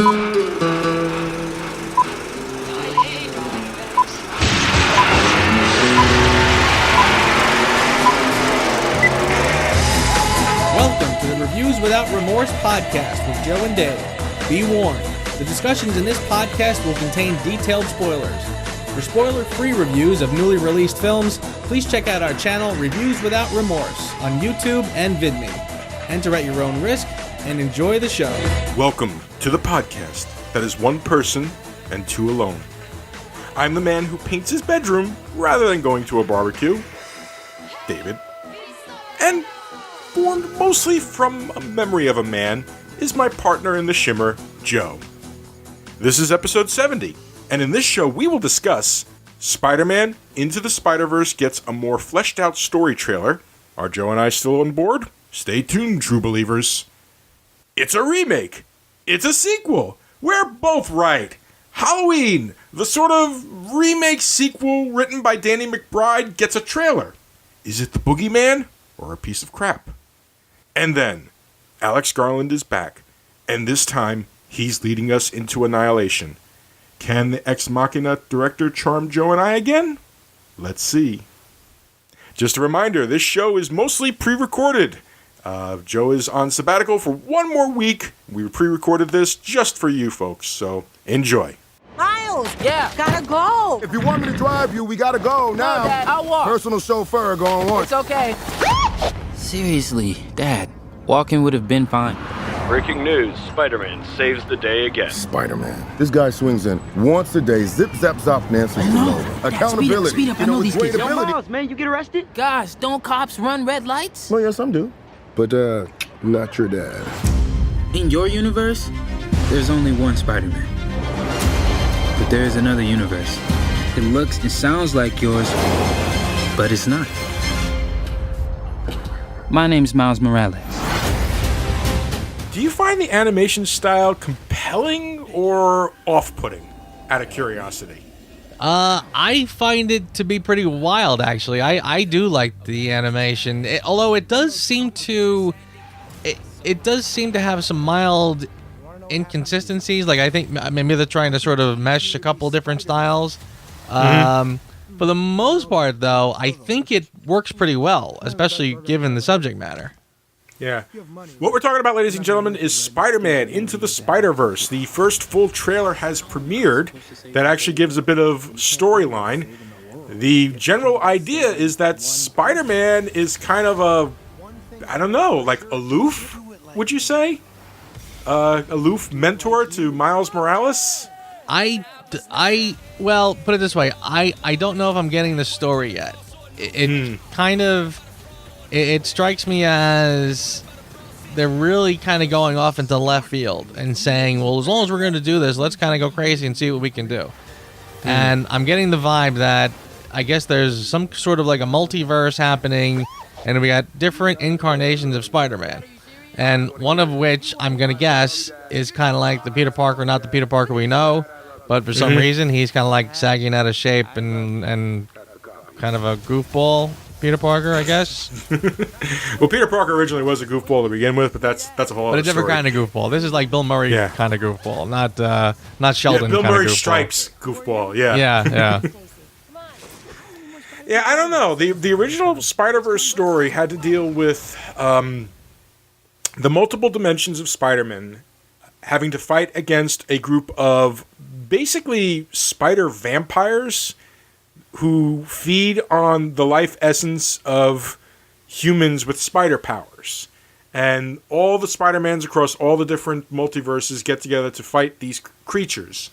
Welcome to the Reviews Without Remorse podcast with Joe and Dave. Be warned, the discussions in this podcast will contain detailed spoilers. For spoiler-free reviews of newly released films, please check out our channel Reviews Without Remorse on YouTube and VidMe. Enter at your own risk and enjoy the show. Welcome to the podcast that is one person and two alone. I'm the man who paints his bedroom rather than going to a barbecue, David. And formed mostly from a memory of a man is my partner in the shimmer, Joe. This is episode 70, and in this show we will discuss Spider-Man Into the Spider-Verse gets a more fleshed out story trailer. Are Joe and I still on board? Stay tuned, true believers. It's a remake. It's a sequel. We're both right. Halloween, the sort of remake sequel written by Danny McBride, gets a trailer. Is it the boogeyman or a piece of crap? And then, Alex Garland is back, and this time, he's leading us into Annihilation. Can the Ex Machina director charm Joe and I again? Let's see. Just a reminder, this show is mostly pre-recorded. Joe is on sabbatical for one more week. We pre-recorded this just for you folks, so enjoy. Miles! Yeah? Gotta go! If you want me to drive you, we gotta go now. No, Dad, I'll walk. Personal chauffeur going once. It's okay. Seriously, Dad, walking would have been fine. Breaking news, Spider-Man saves the day again. Spider-Man. This guy swings in once a day, zip, zap, zop, Nancy. Accountability. Speed up, I know these kids. Yo, Miles, man, you get arrested? Gosh, don't cops run red lights? Well, yes, some do. But, not your dad. In your universe, there's only one Spider-Man. But there is another universe. It looks and sounds like yours, but it's not. My name's Miles Morales. Do you find the animation style compelling or off-putting, out of curiosity? I find it to be pretty wild, actually. I do like the animation, although it does seem to have some mild inconsistencies. Like, I think maybe they're trying to sort of mesh a couple different styles. For the most part, though, I think it works pretty well, especially given the subject matter. Yeah. What we're talking about, ladies and gentlemen, is Spider-Man Into the Spider-Verse. The first full trailer has premiered that actually gives a bit of storyline. The general idea is that Spider-Man is kind of like aloof, would you say? Aloof mentor to Miles Morales? Well, put it this way. I don't know if I'm getting the story yet. It strikes me as they're really kind of going off into left field and saying, well, as long as we're going to do this, let's kind of go crazy and see what we can do. And I'm getting the vibe that I guess there's some sort of like a multiverse happening, and we got different incarnations of Spider-Man. And one of which I'm going to guess is kind of like the Peter Parker, not the Peter Parker we know, but for some reason he's kind of like sagging out of shape and kind of a goofball Peter Parker, I guess. Well, Peter Parker originally was a goofball to begin with, but that's a whole other story. But a different kind of goofball. This is like Bill Murray kind of goofball, not Sheldon Bill kind Murray of goofball. Stripes goofball, yeah. Yeah. Yeah, I don't know. The original Spider-Verse story had to deal with the multiple dimensions of Spider-Man having to fight against a group of basically spider vampires who feed on the life essence of humans with spider powers. And all the Spider-Mans across all the different multiverses get together to fight these creatures.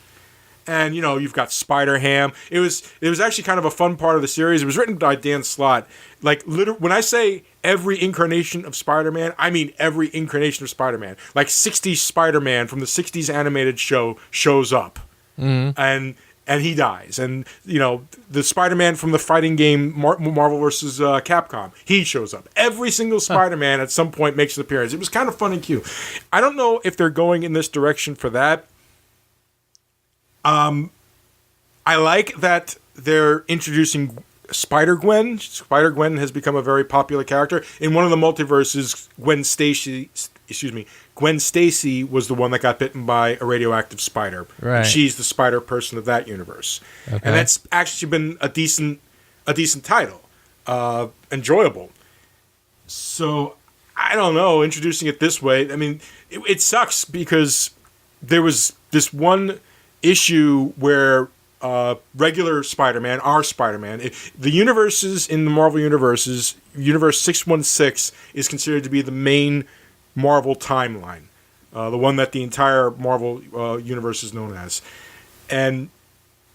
And, you know, you've got Spider-Ham. It was actually kind of a fun part of the series. It was written by Dan Slott. Like, when I say every incarnation of Spider-Man, I mean every incarnation of Spider-Man. Like, 60s Spider-Man from the 60s animated show shows up. And he dies. And, you know, the Spider-Man from the fighting game Marvel vs. Capcom, he shows up. Every single Spider-Man at some point makes an appearance. It was kind of fun and cute. I don't know if they're going in this direction for that. I like that they're introducing Spider-Gwen. Spider-Gwen has become a very popular character. In one of the multiverses, Gwen Stacy was the one that got bitten by a radioactive spider. Right. She's the spider person of that universe. Okay. And that's actually been a decent title. Enjoyable. So, I don't know, introducing it this way, I mean, it sucks because there was this one issue where regular Spider-Man, our Spider-Man, the universes in the Marvel universes, Universe 616 is considered to be the main Marvel timeline, the one that the entire Marvel universe is known as. And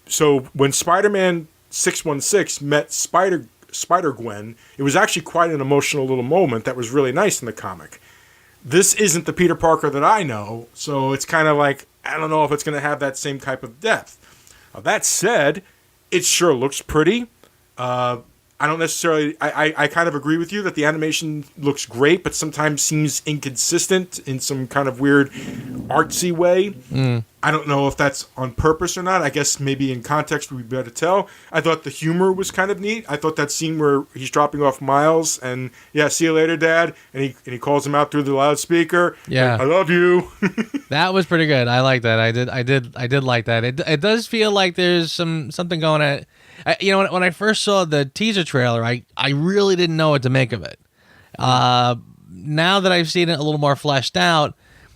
so when Spider-Man 616 met Spider-Gwen, it was actually quite an emotional little moment that was really nice in the comic. This isn't the Peter Parker that I know, so it's kind of like, I don't know if it's going to have that same type of depth. That said, it sure looks pretty. I don't necessarily... I kind of agree with you that the animation looks great, but sometimes seems inconsistent in some kind of weird artsy way. I don't know if that's on purpose or not. I guess maybe in context we'd be able to tell. I thought the humor was kind of neat. I thought that scene where he's dropping off Miles and, yeah, see you later, Dad, and he calls him out through the loudspeaker. Yeah. I love you. That was pretty good. I like that. I did like that. It does feel like there's something going on. When I first saw the teaser trailer, I really didn't know what to make of it. Now that I've seen it a little more fleshed out,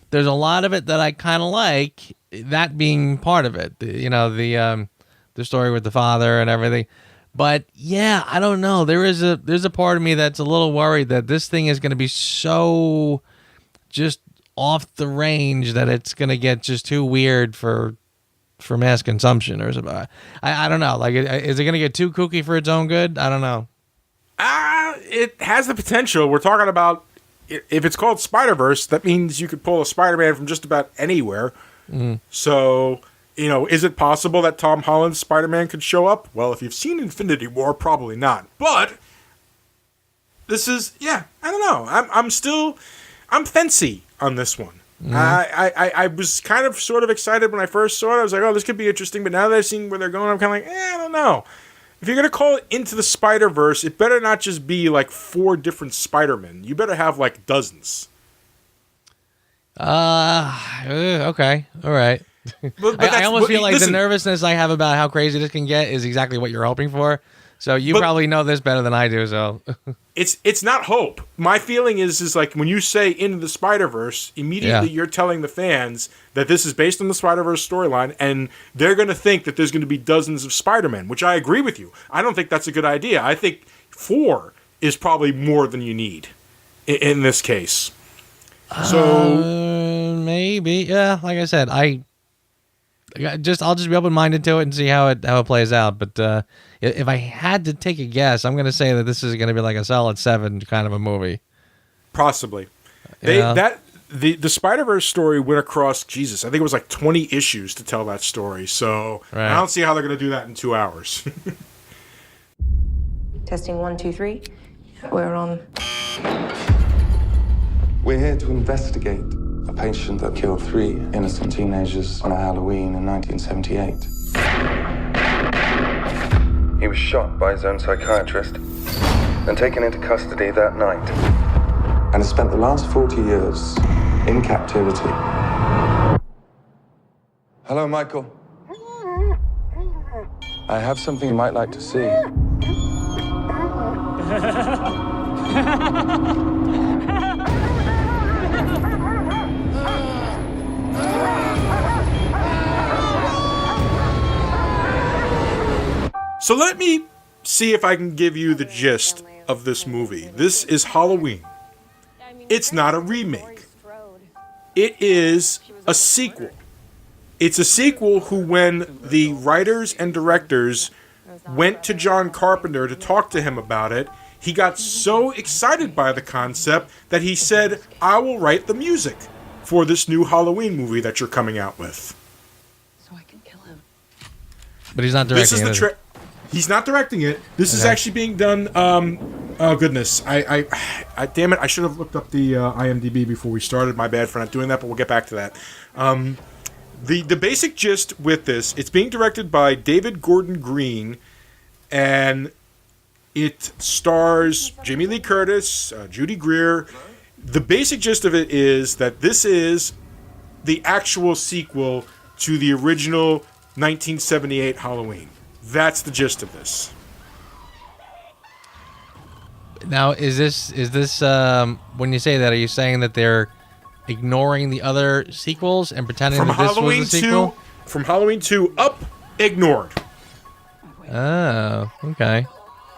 there's a lot of it that I kind of like, that being part of it. The story with the father and everything. But yeah, I don't know. There's a part of me that's a little worried that this thing is going to be so just off the range that it's going to get just too weird for mass consumption or something. I don't know. Like, is it going to get too kooky for its own good? I don't know. It has the potential. We're talking about, if it's called Spider-Verse, that means you could pull a Spider-Man from just about anywhere. So, is it possible that Tom Holland's Spider-Man could show up? Well, if you've seen Infinity War, probably not. But this is, I don't know. I'm fancy on this one. I was kind of sort of excited when I first saw it. I was like, oh, this could be interesting. But now that I've seen where they're going, I'm kind of like, I don't know. If you're going to call it Into the Spider-Verse, it better not just be like 4 different Spider-Men. You better have like dozens. Okay. All right. But I almost feel like the nervousness I have about how crazy this can get is exactly what you're hoping for. So you probably know this better than I do. So it's not hope. My feeling is like when you say Into the Spider-Verse, immediately you're telling the fans that this is based on the Spider-Verse storyline, and they're going to think that there's going to be dozens of Spider-Men, which I agree with you. I don't think that's a good idea. I think 4 is probably more than you need in this case. So maybe, yeah. Like I said, I'll just be open-minded to it and see how it plays out. But if I had to take a guess, I'm going to say that this is going to be like a solid 7 kind of a movie. Possibly. Yeah. The Spider-Verse story went across, Jesus, I think it was like 20 issues to tell that story. So right. I don't see how they're going to do that in 2 hours. Testing 1, 2, 3. We're on. We're here to investigate a patient that killed 3 innocent teenagers on a Halloween in 1978. He was shot by his own psychiatrist and taken into custody that night, and has spent the last 40 years in captivity. Hello, Michael. I have something you might like to see. So let me see if I can give you the gist of this movie. This is Halloween. It's not a remake. It is a sequel. It's a sequel who, when the writers and directors went to John Carpenter to talk to him about it, he got so excited by the concept that he said, I will write the music for this new Halloween movie that you're coming out with. So I can kill him. But he's not directing it. He's not directing it. This is actually being done. Oh goodness! I damn it! I should have looked up the IMDb before we started. My bad for not doing that. But we'll get back to that. The basic gist with this: it's being directed by David Gordon Green, and it stars Jamie Lee Curtis, Judy Greer. The basic gist of it is that this is the actual sequel to the original 1978 Halloween. That's the gist of this. Now, is this when you say that, are you saying that they're ignoring the other sequels and pretending that this was a sequel? From Halloween 2 up, ignored. Oh, okay.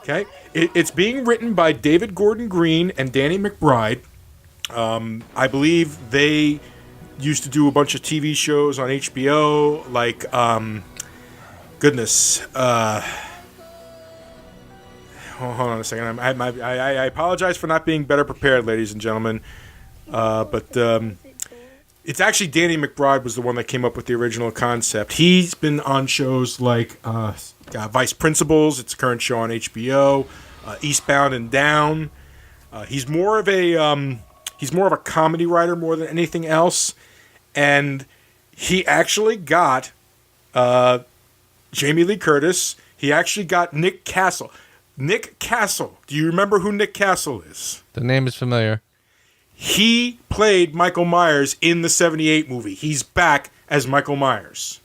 Okay, it's being written by David Gordon Green and Danny McBride. I believe they used to do a bunch of TV shows on HBO, like hold on a second. I apologize for not being better prepared, ladies and gentlemen. But it's actually Danny McBride was the one that came up with the original concept. He's been on shows like Vice Principals. It's a current show on HBO. Eastbound and Down. He's more of a comedy writer more than anything else, and he actually got Jamie Lee Curtis. He actually got Nick Castle. Nick Castle. Do you remember who Nick Castle is? The name is familiar. He played Michael Myers in the 78 movie. He's back as Michael Myers.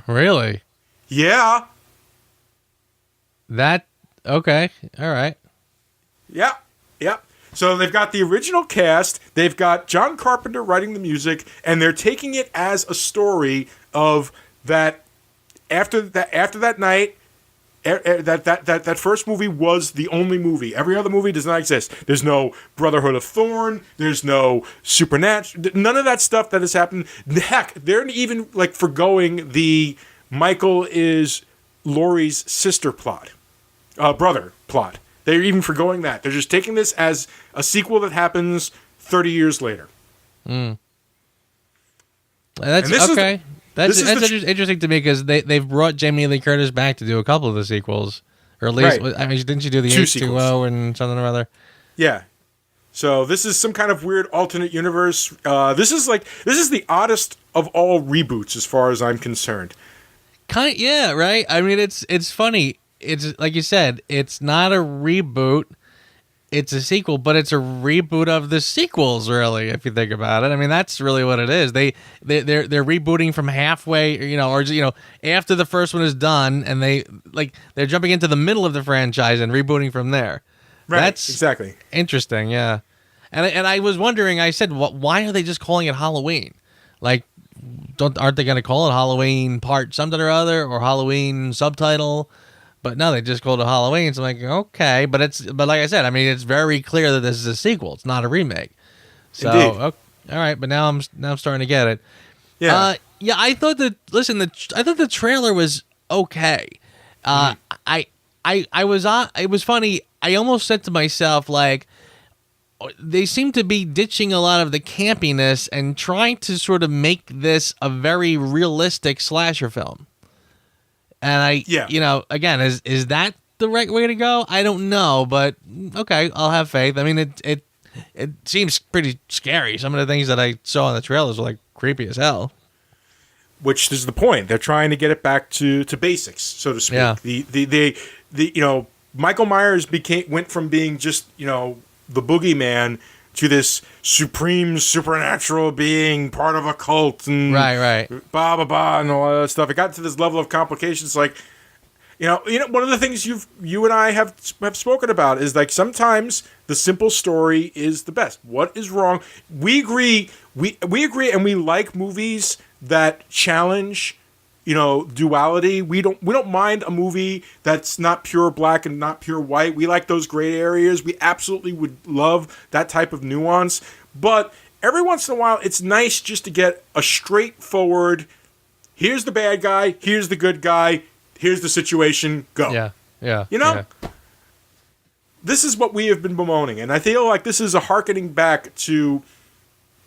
Really? Yeah. Okay. All right. Yeah. So they've got the original cast. They've got John Carpenter writing the music, and they're taking it as a story of that after that night. That first movie was the only movie. Every other movie does not exist. There's no Brotherhood of Thorn. There's no Supernatural. None of that stuff that has happened. Heck, they're even like forgoing the Michael is Laurie's sister brother plot. They're even forgoing that. They're just taking this as a sequel that happens 30 years later. That's okay. That's interesting to me because they've brought Jamie Lee Curtis back to do a couple of the sequels, or at least I mean, didn't you do the H2O and something or other? Yeah. So this is some kind of weird alternate universe. This is the oddest of all reboots as far as I'm concerned. Yeah, right. I mean, it's funny. It's like you said, it's not a reboot. It's a sequel, but it's a reboot of the sequels, really, if you think about it. I mean, that's really what it is. They're rebooting from halfway, or after the first one is done, and they're jumping into the middle of the franchise and rebooting from there. Right, that's exactly interesting, yeah. And I was wondering, I said, why are they just calling it Halloween? Like, aren't they going to call it Halloween Part something or other, or Halloween subtitle? But no, they just called it Halloween. So I'm like, okay, but like I said, I mean, it's very clear that this is a sequel. It's not a remake. So, all right, but now I'm starting to get it. Yeah, I thought I thought the trailer was okay. I was on. It was funny. I almost said to myself, like, they seem to be ditching a lot of the campiness and trying to sort of make this a very realistic slasher film. And again, is that the right way to go? I don't know, but okay, I'll have faith. I mean, it seems pretty scary. Some of the things that I saw in the trailers were like creepy as hell. Which is the point. They're trying to get it back to basics, so to speak. Yeah. The Michael Myers went from being just, the boogeyman to this supreme supernatural being, part of a cult, and right, blah blah blah, and all that stuff. It got to this level of complications. Like, one of the things you and I have spoken about is like sometimes the simple story is the best. What is wrong? We agree. We agree, and we like movies that challenge, duality. We don't mind a movie that's not pure black and not pure white. We like those gray areas. We absolutely would love that type of nuance. But every once in a while, it's nice just to get a straightforward, here's the bad guy, here's the good guy, here's the situation, go. Yeah. This is what we have been bemoaning. And I feel like this is a hearkening back to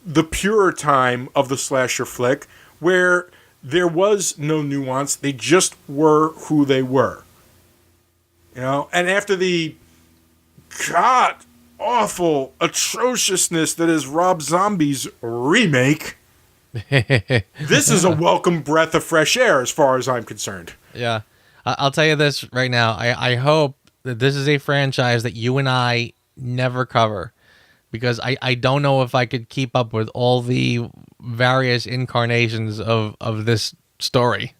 the purer time of the slasher flick, where there was no nuance. They just were who they were. And after the god-awful atrociousness that is Rob Zombie's remake, this is a welcome breath of fresh air as far as I'm concerned. Yeah. I'll tell you this right now. I hope that this is a franchise that you and I never cover, because I don't know if I could keep up with all the various incarnations of this story.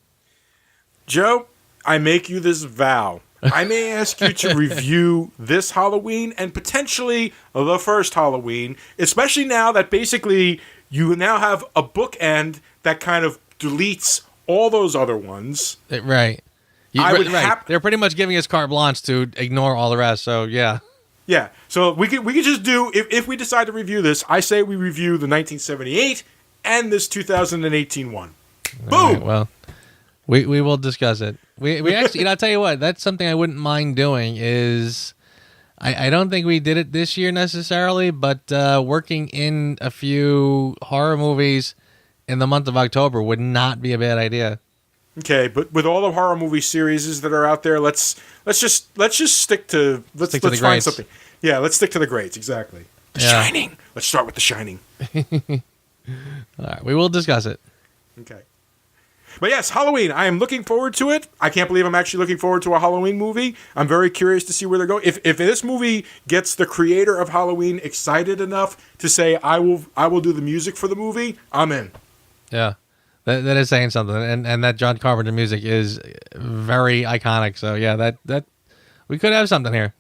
Joe, I make you this vow. I may ask you to review this Halloween and potentially the first Halloween, especially now that basically you now have a bookend that kind of deletes all those other ones. Right. They're pretty much giving us carte blanche to ignore all the rest. So yeah. Yeah. So we could just do, if we decide to review this, I say we review the 1978 and this 2018 one. Boom. Right, well, we will discuss it. We actually, I'll tell you what, that's something I wouldn't mind doing is, I don't think we did it this year necessarily, but working in a few horror movies in the month of October would not be a bad idea. Okay, but with all the horror movie series that are out there, let's just stick to let's find something. Yeah, let's stick to the greats, exactly. The Shining. Let's start with The Shining. All right, we will discuss it. Okay. But yes, Halloween. I am looking forward to it. I can't believe I'm actually looking forward to a Halloween movie. I'm very curious to see where they're going. If this movie gets the creator of Halloween excited enough to say I will do the music for the movie, I'm in. Yeah. That is saying something, and that John Carpenter music is very iconic. So yeah, that we could have something here.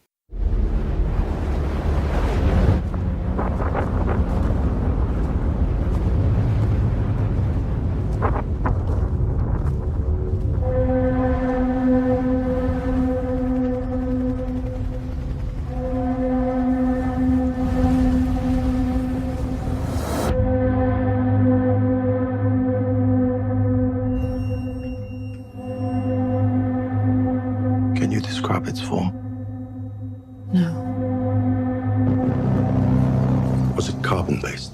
Can you describe its form? No. Was it carbon-based?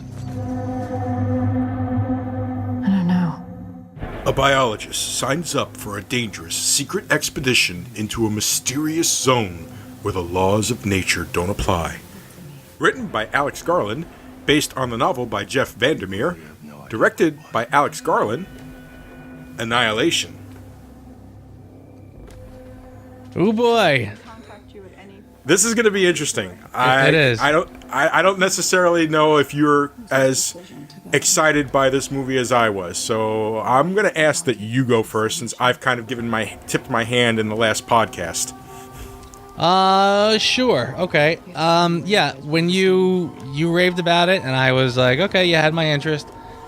I don't know. A biologist signs up for a dangerous secret expedition into a mysterious zone where the laws of nature don't apply. Written by Alex Garland, based on the novel by Jeff Vandermeer, directed by Alex Garland, Annihilation. Oh boy. This is going to be interesting. It is. I don't necessarily know if you're as excited by this movie as I was. So I'm going to ask that you go first, since I've kind of tipped my hand in the last podcast. Sure. Okay. Yeah, when you raved about it and I was like, okay, you had my interest.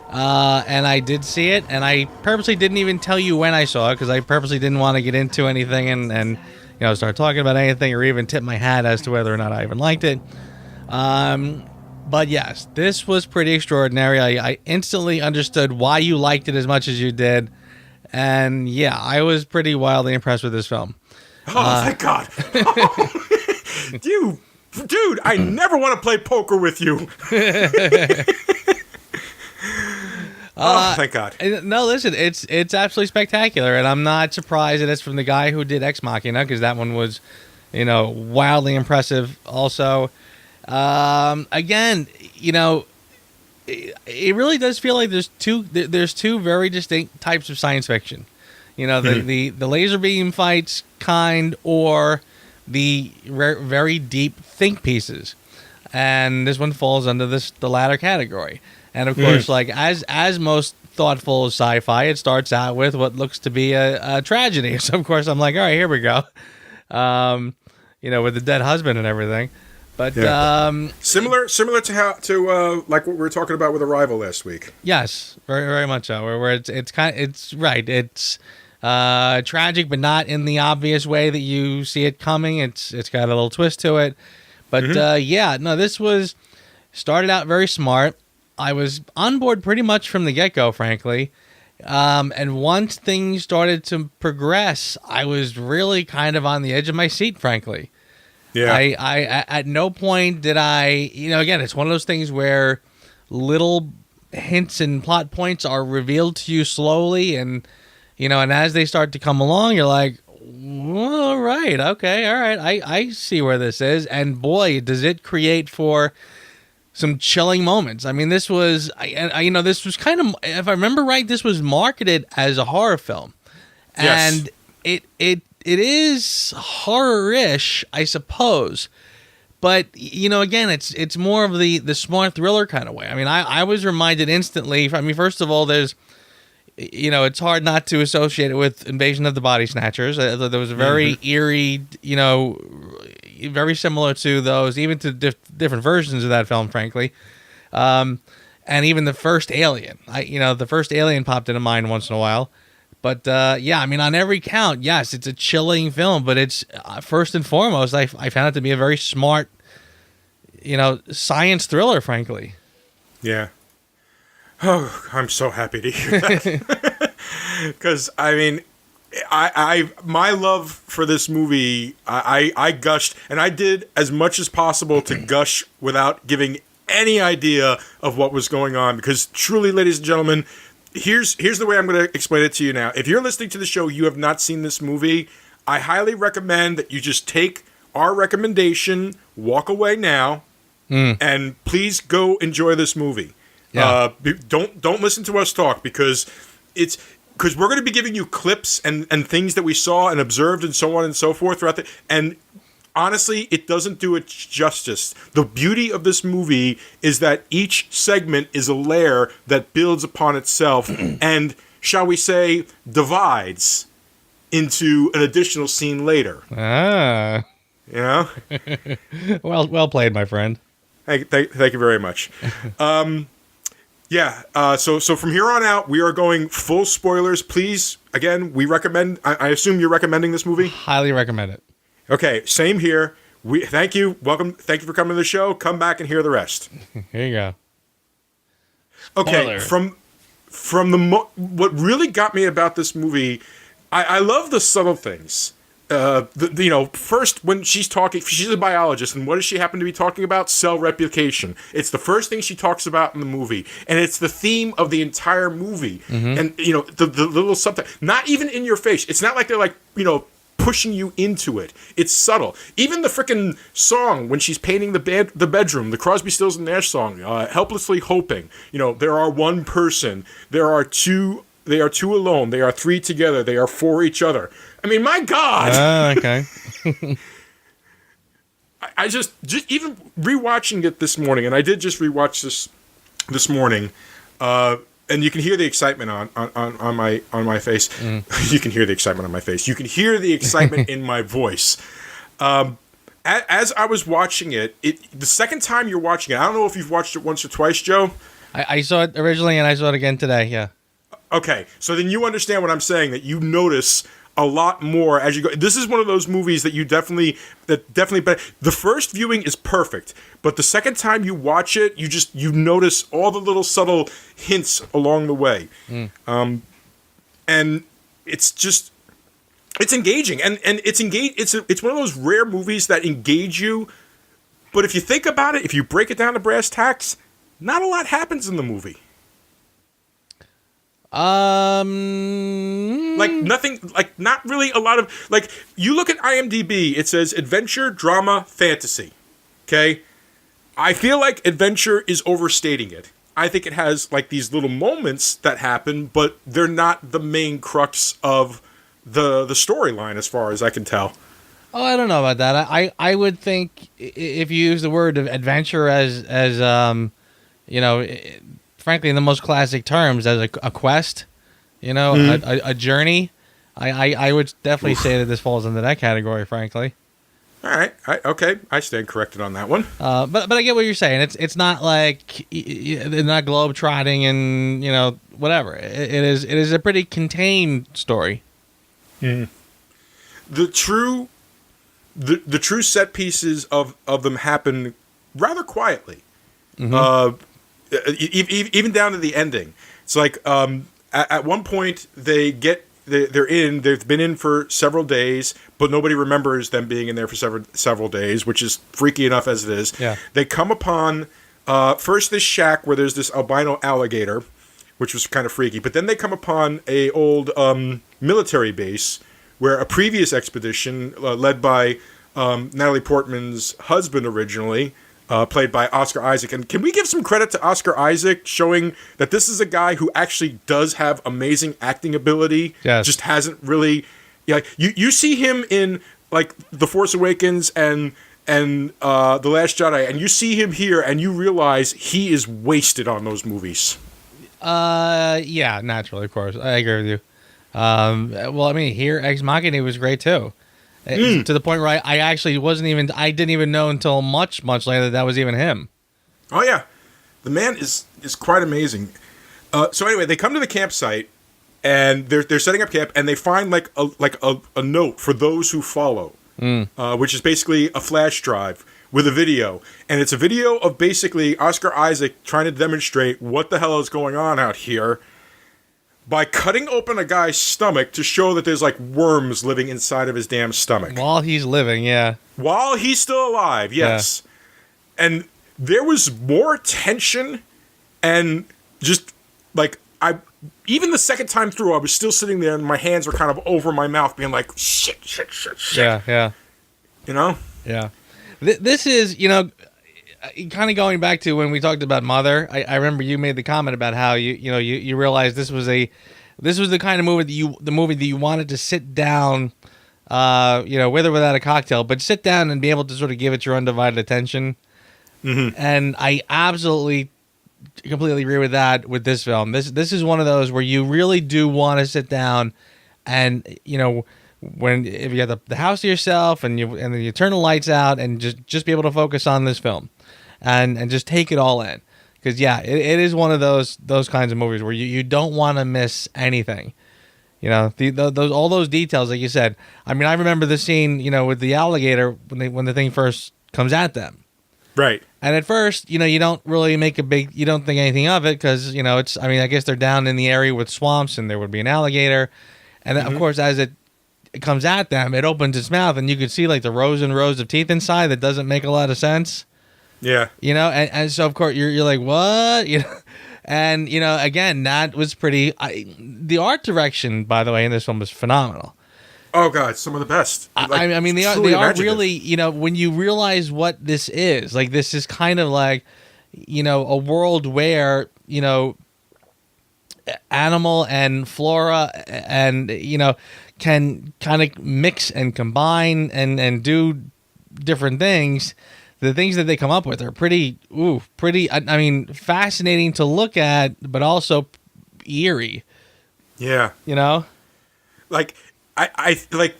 And I did see it, and I purposely didn't even tell you when I saw it because I purposely didn't want to get into anything and start talking about anything or even tip my hat as to whether or not I even liked it. But yes, this was pretty extraordinary. I instantly understood why you liked it as much as you did. And yeah, I was pretty wildly impressed with this film. Oh, thank God. Dude, I never want to play poker with you. Oh, thank God. No, listen, it's absolutely spectacular, and I'm not surprised that it's from the guy who did Ex Machina, because that one was, wildly impressive also. Again, it really does feel like there's two very distinct types of science fiction. The laser beam fights kind, or the very deep think pieces. And this one falls under the latter category. And of course, like as most thoughtful sci-fi, it starts out with what looks to be a tragedy. So of course I'm like, all right, here we go. With the dead husband and everything. But similar to like what we were talking about with Arrival last week. Yes, very very much so. Where it's right. It's tragic, but not in the obvious way that you see it coming. It's got a little twist to it. But this was started out very smart. I was on board pretty much from the get-go, frankly. And once things started to progress, I was really kind of on the edge of my seat, frankly. Yeah. I at no point did I, again, it's one of those things where little hints and plot points are revealed to you slowly, and as they start to come along, you're like, all right, okay, all right, I see where this is, and boy, does it create for some chilling moments. I mean, this was, this was kind of, if I remember right, this was marketed as a horror film, and it is horror-ish, I suppose, But again, it's more of the smart thriller kind of way. I mean, I was reminded instantly. I mean, first of all, there's it's hard not to associate it with Invasion of the Body Snatchers. There was a very eerie, very similar to those, even to different versions of that film, frankly. And even the first Alien. The first Alien popped into mind once in a while. But I mean, on every count, yes, it's a chilling film. But it's first and foremost, I found it to be a very smart, science thriller, frankly. Yeah. Oh, I'm so happy to hear that. Because I mean, I my love for this movie, I gushed, and I did as much as possible to gush without giving any idea of what was going on. Because truly, ladies and gentlemen, here's the way I'm going to explain it to you now. If you're listening to the show, you have not seen this movie, I highly recommend that you just take our recommendation, walk away now, and please go enjoy this movie. Yeah. Don't listen to us talk because we're going to be giving you clips and things that we saw and observed and so on and so forth throughout and honestly, it doesn't do it justice. The beauty of this movie is that each segment is a layer that builds upon itself and, shall we say, divides into an additional scene later. Ah. Well played, my friend. Thank you very much. So from here on out, we are going full spoilers. Please, again, we recommend. I assume you're recommending this movie. Highly recommend it. Okay, same here. Thank you. Welcome. Thank you for coming to the show. Come back and hear the rest. Here you go. Okay, Spoiler. from what really got me about this movie, I love the subtle things. First when she's talking, she's a biologist, and what does she happen to be talking about? Cell replication. It's the first thing she talks about in the movie, and it's the theme of the entire movie. And the little subtext, not even in your face. It's not like they're like pushing you into it. It's subtle. Even the frickin' song when she's painting the bedroom, the Crosby, Stills and Nash song, "Helplessly Hoping." There are one person. There are two. They are two alone. They are three together. They are for each other. I mean, my God. Okay. I just even rewatching it this morning, and I did just rewatch this morning, and you can hear the excitement on my face. You can hear the excitement on my face. You can hear the excitement in my voice. As I was watching it, the second time you're watching it, I don't know if you've watched it once or twice, Joe. I saw it originally, and I saw it again today. Yeah. Okay, so then you understand what I'm saying, that you notice a lot more as you go. This is one of those movies that definitely, but the first viewing is perfect, but the second time you watch it, you notice all the little subtle hints along the way. And it's engaging, and it's one of those rare movies that engage you, but if you think about it, if you break it down to brass tacks, not a lot happens in the movie. Like nothing, like not really a lot of, like, you look at IMDb, it says adventure, drama, fantasy. Okay? I feel like adventure is overstating it. I think it has like these little moments that happen, but they're not the main crux of the storyline as far as I can tell. Oh, I don't know about that. I would think if you use the word of adventure as frankly, in the most classic terms, as a quest, a journey, I would definitely say that this falls into that category, frankly. All right. Okay. I stand corrected on that one. But I get what you're saying. It's not like they're not globe-trotting and, whatever. It is a pretty contained story. The true set pieces of them happen rather quietly. Even down to the ending. It's like at one point they've been in for several days, but nobody remembers them being in there for several days, which is freaky enough as it is. Yeah. They come upon first this shack where there's this albino alligator, which was kind of freaky, but then they come upon a old military base where a previous expedition led by Natalie Portman's husband originally, played by Oscar Isaac. And can we give some credit to Oscar Isaac, showing that this is a guy who actually does have amazing acting ability, just hasn't really... You see him in like The Force Awakens and and The Last Jedi, and you see him here, and you realize he is wasted on those movies. Yeah, naturally, of course. I agree with you. Well, I mean, here, Ex Machina was great, too. To the point where I actually I didn't even know until much, much later that was even him. Oh, yeah. The man is quite amazing. So anyway, they come to the campsite, and they're setting up camp, and they find like a note for those who follow, which is basically a flash drive with a video, and it's a video of basically Oscar Isaac trying to demonstrate what the hell is going on out here by cutting open a guy's stomach to show that there's like worms living inside of his damn stomach while he's living. Yeah, while he's still alive. Yes, and there was more tension, and just like even the second time through, I was still sitting there and my hands were kind of over my mouth being like, shit. Yeah. You know? Yeah. This is, kind of going back to when we talked about Mother. I remember you made the comment about how you realized this was the kind of movie that you wanted to sit down, with or without a cocktail, but sit down and be able to sort of give it your undivided attention. Mm-hmm. And I absolutely completely agree with that with this film. This is one of those where you really do want to sit down and, if you have the house to yourself and then you turn the lights out and just be able to focus on this film and just take it all in. Because, it is one of those kinds of movies where you don't want to miss anything. All those details, like you said. I mean, I remember the scene, with the alligator when the thing first comes at them. Right. And at first, you don't really you don't think anything of it because, I guess they're down in the area with swamps and there would be an alligator. And then, of course, as it comes at them, it opens its mouth and you can see like the rows and rows of teeth inside that doesn't make a lot of sense. Yeah. And so, of course, you're like, what? And, again, that was pretty... the art direction, by the way, in this film was phenomenal. Oh, God, some of the best. I mean, they are really, when you realize what this is, like, this is kind of like, a world where, animal and flora and, can kind of mix and combine and do different things. The things that they come up with are pretty, fascinating to look at, but also eerie. Yeah. Like... I like.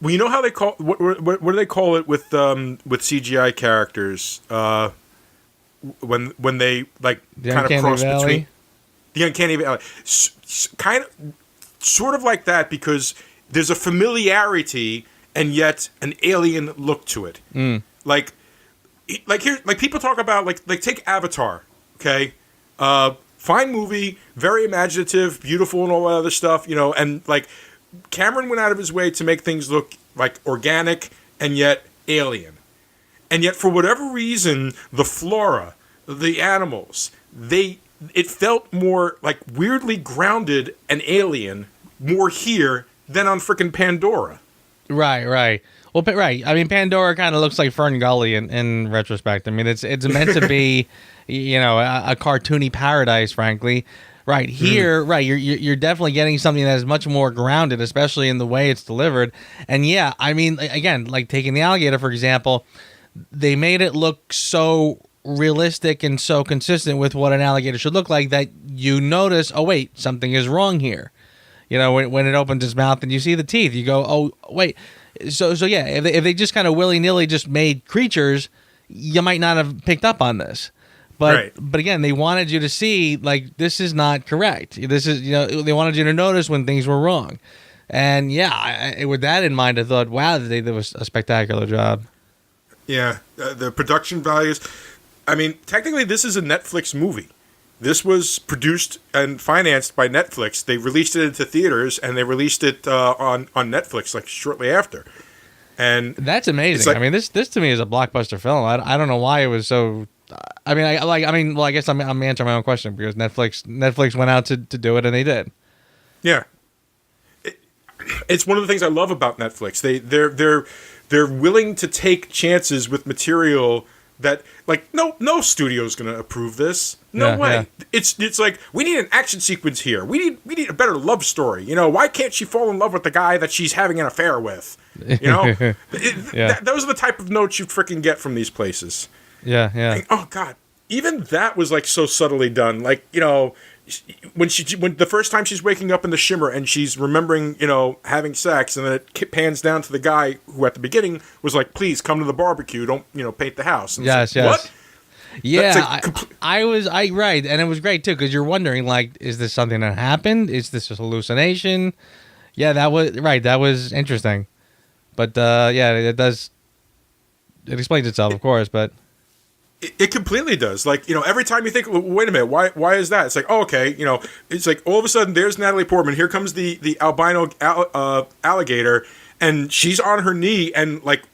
Well, you know how they call what do they call it with CGI characters when they like the kind of cross Valley? Between the Uncanny Valley, kind of sort of like that because there's a familiarity and yet an alien look to it. Like here, like people talk about like take Avatar, okay. Fine movie, very imaginative, beautiful, and all that other stuff, and like. Cameron went out of his way to make things look like organic and yet alien. And yet, for whatever reason, the flora, the animals, it felt more like weirdly grounded and alien more here than on frickin' Pandora. Right. Well, right. I mean, Pandora kind of looks like Fern Gully in retrospect. I mean, it's meant to be, a cartoony paradise, frankly. Right here, right, you're definitely getting something that is much more grounded, especially in the way it's delivered. And I mean, again, like taking the alligator for example, they made it look so realistic and so consistent with what an alligator should look like that you notice, oh wait, something is wrong here. When it opens its mouth and you see the teeth, you go, oh wait. So yeah, if they just kind of willy-nilly just made creatures, you might not have picked up on this. But again, they wanted you to see, like, this is not correct. This is, they wanted you to notice when things were wrong. And with that in mind, I thought, wow, they did a spectacular job. Yeah, the production values. I mean, technically, this is a Netflix movie. This was produced and financed by Netflix. They released it into theaters, and they released it on Netflix, like, shortly after. And that's amazing. Like, I mean, this to me is a blockbuster film. I don't know why it was so... I guess I'm answering my own question because Netflix went out to do it and they did. Yeah, it's one of the things I love about Netflix. They're willing to take chances with material that like no studio's gonna approve this. No way. Yeah. It's like we need an action sequence here. We need a better love story. You know, why can't she fall in love with the guy that she's having an affair with? You know, those are the type of notes you freaking get from these places. Yeah, yeah. Like, oh God, even that was like so subtly done. Like, you know, when the first time she's waking up in the shimmer and she's remembering, you know, having sex, and then it pans down to the guy who at the beginning was like, "Please come to the barbecue. Don't, you know, paint the house." And yes, like, yes. What? Yeah, I right, and it was great too because you're wondering like, is this something that happened? Is this a hallucination? Yeah, that was right. That was interesting, but yeah, it does. It explains itself, of course, but. It completely does. Like, you know, every time you think, wait a minute, why is that? It's like, oh, okay, you know, it's like all of a sudden there's Natalie Portman. Here comes the albino alligator, and she's on her knee, and like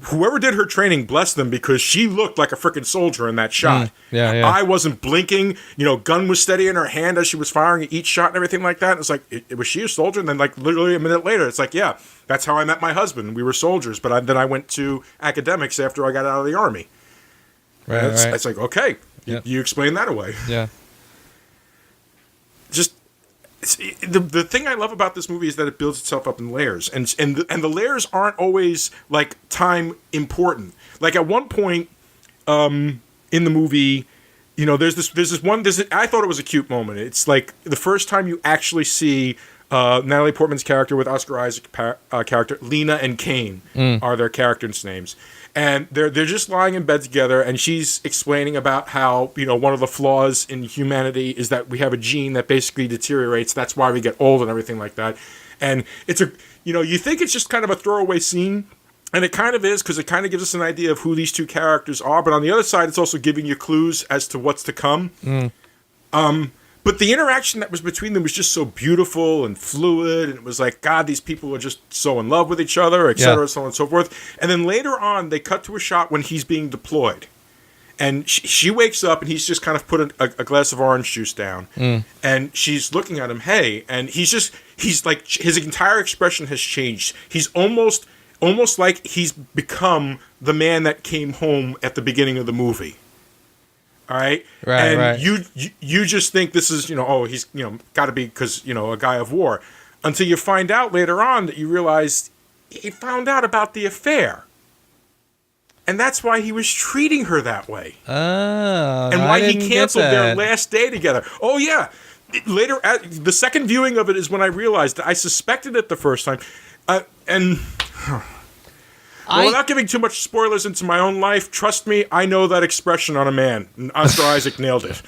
whoever did her training, bless them, because she looked like a freaking soldier in that shot. Yeah. I wasn't blinking. You know, gun was steady in her hand as she was firing each shot and everything like that. And it's like, was she a soldier? And then like literally a minute later, it's like, yeah, that's how I met my husband. We were soldiers, but then I went to academics after I got out of the army. Right, it's like, okay, yep. You explain that away. Yeah. Just the thing I love about this movie is that it builds itself up in layers, and the layers aren't always like time important. Like at one point, in the movie, you know, I thought it was a cute moment. It's like the first time you actually see Natalie Portman's character with Oscar Isaac character, Lena and Kane are their characters' names. And they're just lying in bed together, and she's explaining about how, you know, one of the flaws in humanity is that we have a gene that basically deteriorates. That's why we get old and everything like that. And it's you think it's just kind of a throwaway scene, and it kind of is, because it kind of gives us an idea of who these two characters are. But on the other side, it's also giving you clues as to what's to come. But the interaction that was between them was just so beautiful and fluid, and it was like, God, these people are just so in love with each other, et cetera, so on and so forth. And then later on, they cut to a shot when he's being deployed. And she wakes up, and he's just kind of put a glass of orange juice down. And she's looking at him, hey, and he's like, his entire expression has changed. He's almost like he's become the man that came home at the beginning of the movie. All right. And right. You just think this is, you know, oh, he's, you know, got to be because, you know, a guy of war, until you find out later on that you realize he found out about the affair. And that's why he was treating her that way. Oh, and why he canceled their last day together. Oh, yeah. Later, the second viewing of it is when I realized that I suspected it the first time. Well, without giving too much spoilers into my own life, trust me, I know that expression on a man. And Oscar Isaac nailed it.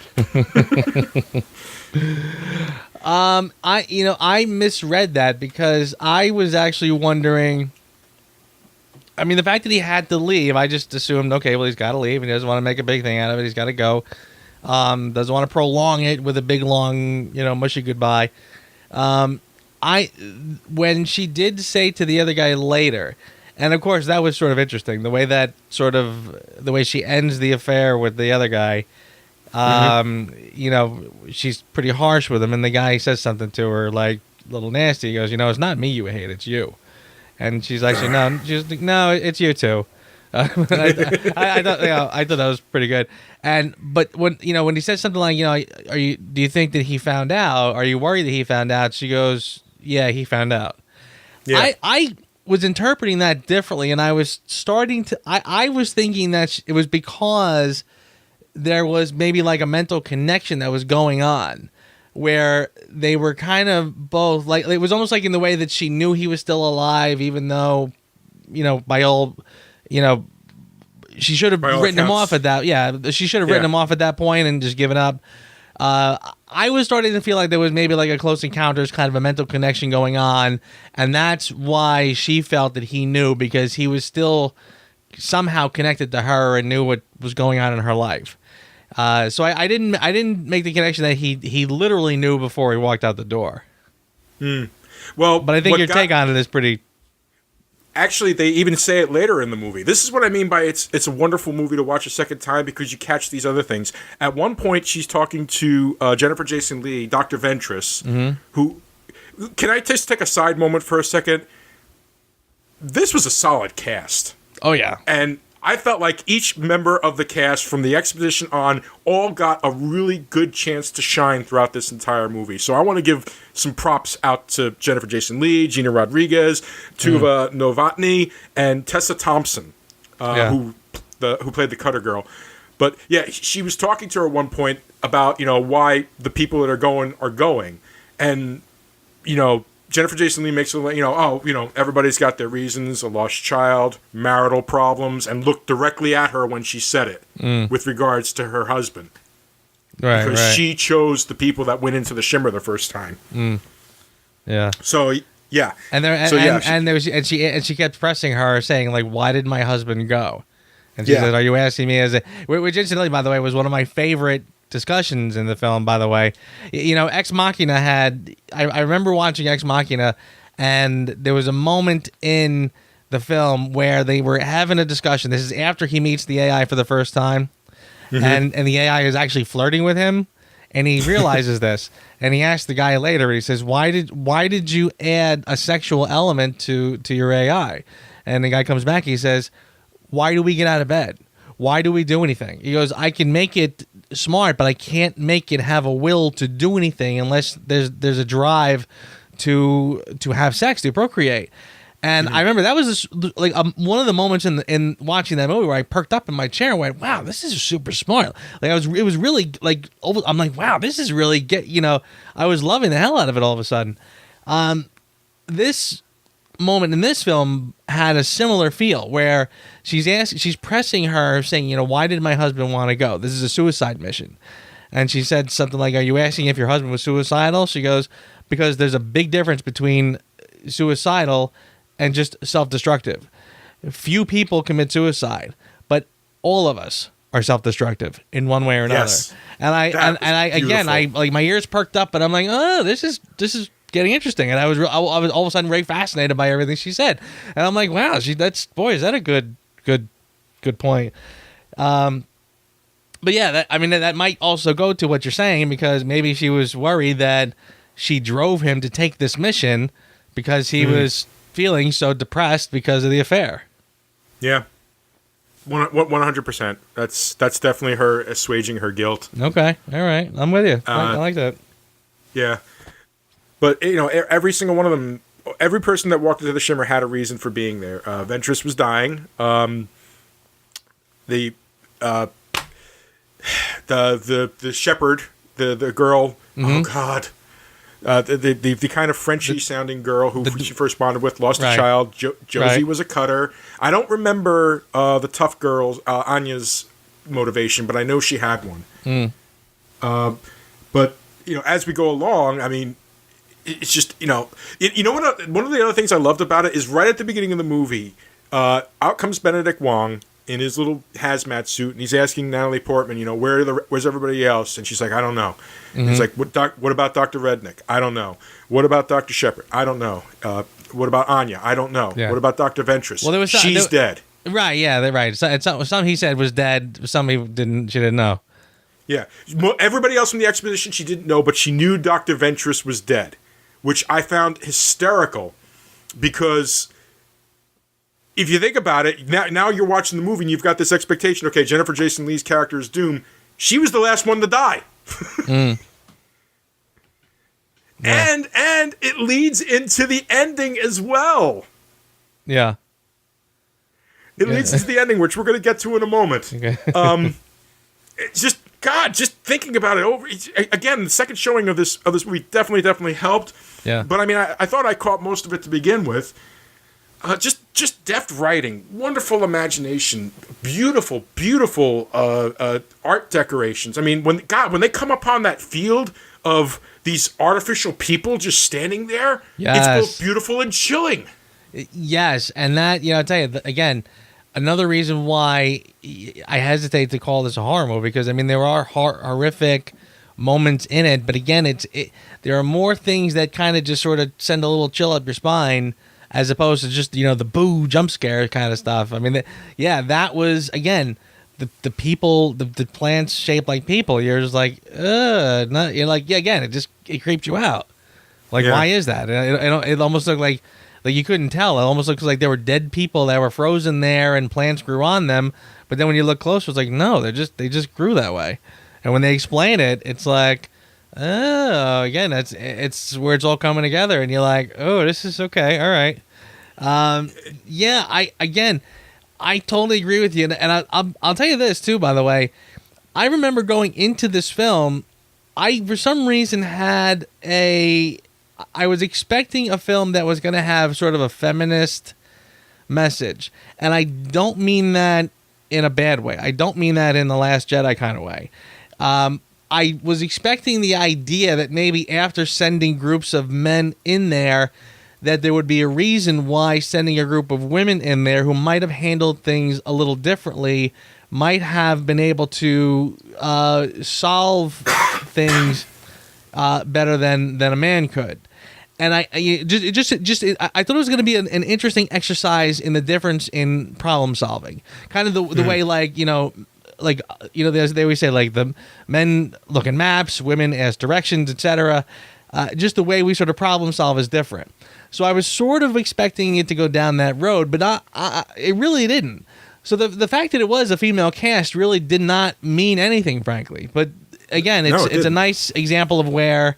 I misread that because I was actually wondering. I mean, the fact that he had to leave, I just assumed, okay, well, he's got to leave, and he doesn't want to make a big thing out of it. He's got to go. Doesn't want to prolong it with a big, long, you know, mushy goodbye. When she did say to the other guy later. And of course, that was sort of interesting. The way she ends the affair with the other guy. You know, she's pretty harsh with him, and the guy says something to her like a little nasty. He goes, "You know, it's not me you hate, it's you." And she's actually no, it's you too. I thought that was pretty good. But when he said something like, you know, do you think that he found out? Are you worried that he found out? She goes, "Yeah, he found out." Yeah. I was interpreting that differently, and I was starting to I was thinking that it was because there was maybe like a mental connection that was going on where they were kind of both like, it was almost like in the way that she knew he was still alive, even though, you know, by all, you know, she should have written him off at that. Yeah, she should have written him off at that point and just given up. I was starting to feel like there was maybe like a Close Encounters kind of a mental connection going on, and that's why she felt that he knew, because he was still somehow connected to her and knew what was going on in her life. So I didn't make the connection that he literally knew before he walked out the door. Well, but I think your take on it is pretty. Actually, they even say it later in the movie. This is what I mean by it's a wonderful movie to watch a second time, because you catch these other things. At one point, she's talking to Jennifer Jason Leigh, Dr. Ventress, who... Can I just take a side moment for a second? This was a solid cast. Oh, yeah. And I felt like each member of the cast from the exposition on all got a really good chance to shine throughout this entire movie. So I want to give some props out to Jennifer Jason Leigh, Gina Rodriguez, Tuva Novotny, and Tessa Thompson, who played the Cutter Girl. But yeah, she was talking to her at one point about, why the people that are going. And, Jennifer Jason Leigh makes it, everybody's got their reasons, a lost child, marital problems, and looked directly at her when she said it with regards to her husband. Right, because right. she chose the people that went into the Shimmer the first time. Yeah. So, yeah. And she kept pressing her, saying, like, why did my husband go? And she said, are you asking me which incidentally, by the way, was one of my favorite discussions in the film, by the way. Ex Machina I remember watching Ex Machina, and there was a moment in the film where they were having a discussion. This is after he meets the AI for the first time, and the AI is actually flirting with him, and he realizes this, and he asks the guy later, he says, why did you add a sexual element to your AI? And the guy comes back, he says, why do we get out of bed? Why do we do anything? He goes, I can make it smart, but I can't make it have a will to do anything unless there's a drive to have sex, to procreate. And I remember that was one of the moments in watching that movie where I perked up in my chair and went, wow, this is super smart. Like it was really like, I'm like, wow, this is really I was loving the hell out of it all of a sudden. This moment in this film had a similar feel where she's pressing her, saying, why did my husband want to go? This is a suicide mission. And she said something like, are you asking if your husband was suicidal? She goes, because there's a big difference between suicidal and just self-destructive. Few people commit suicide, but all of us are self-destructive in one way or another. Yes. And I like my ears perked up, but I'm like, oh, this is getting interesting, and I was all of a sudden very fascinated by everything she said, and I'm like, wow, is that a good point. But yeah, that might also go to what you're saying, because maybe she was worried that she drove him to take this mission because he was feeling so depressed because of the affair. Yeah, 100%. That's definitely her assuaging her guilt. Okay, all right, I'm with you. I like that. Yeah. But, every single one of them, every person that walked into the Shimmer had a reason for being there. Ventress was dying. The shepherd, the girl, oh, God. The kind of Frenchy-sounding girl who she first bonded with, lost a child. Josie was a cutter. I don't remember the tough girl's, Anya's motivation, but I know she had one. But, as we go along, it's just, what? One of the other things I loved about it is right at the beginning of the movie, out comes Benedict Wong in his little hazmat suit, and he's asking Natalie Portman, where's everybody else? And she's like, I don't know. He's like, what about Dr. Rednick? I don't know. What about Dr. Shepard? I don't know. What about Anya? I don't know. Yeah. What about Dr. Ventress? Well, she's dead. Right, yeah, they're right. Some he said was dead. Some she didn't know. Yeah. Everybody else from the expedition she didn't know, but she knew Dr. Ventress was dead, which I found hysterical, because if you think about it, now you're watching the movie and you've got this expectation, okay, Jennifer Jason Leigh's character is Doom. She was the last one to die. Yeah. And it leads into the ending as well. Yeah. It leads into the ending, which we're going to get to in a moment. Okay. It's just, God, just thinking about it over again. The second showing of this movie definitely helped. Yeah. But I thought I caught most of it to begin with. Just deft writing, wonderful imagination, beautiful art decorations. When they come upon that field of these artificial people just standing there, it's both beautiful and chilling. Yes, and that, I'll tell you again. Another reason why I hesitate to call this a horror movie, because there are horrific moments in it, but again, there are more things that kind of just sort of send a little chill up your spine, as opposed to just the boo jump scare kind of stuff. That was, again, the people, the plants shaped like people. You're just like, not. You're like, yeah, again, it creeps you out. Like, Yeah. why is that? It almost looked like you couldn't tell. It almost looks like there were dead people that were frozen there and plants grew on them. But then when you look closer, it's like, no, they just grew that way. And when they explain it, it's like, oh, again, it's where it's all coming together, and you're like, oh, this is okay, all right. Yeah, I totally agree with you, and I'll tell you this too. By the way, I remember going into this film, I for some reason I was expecting a film that was going to have sort of a feminist message, and I don't mean that in a bad way. I don't mean that in the Last Jedi kind of way. I was expecting the idea that maybe after sending groups of men in there, that there would be a reason why sending a group of women in there who might have handled things a little differently might have been able to solve things better than a man could. And I thought it was going to be an interesting exercise in the difference in problem solving, kind of the way they always say, like, the men look at maps, women ask directions, etc. Just the way we sort of problem solve is different. So I was sort of expecting it to go down that road, but it really didn't. So the fact that it was a female cast really did not mean anything, frankly. But again, it's a nice example of where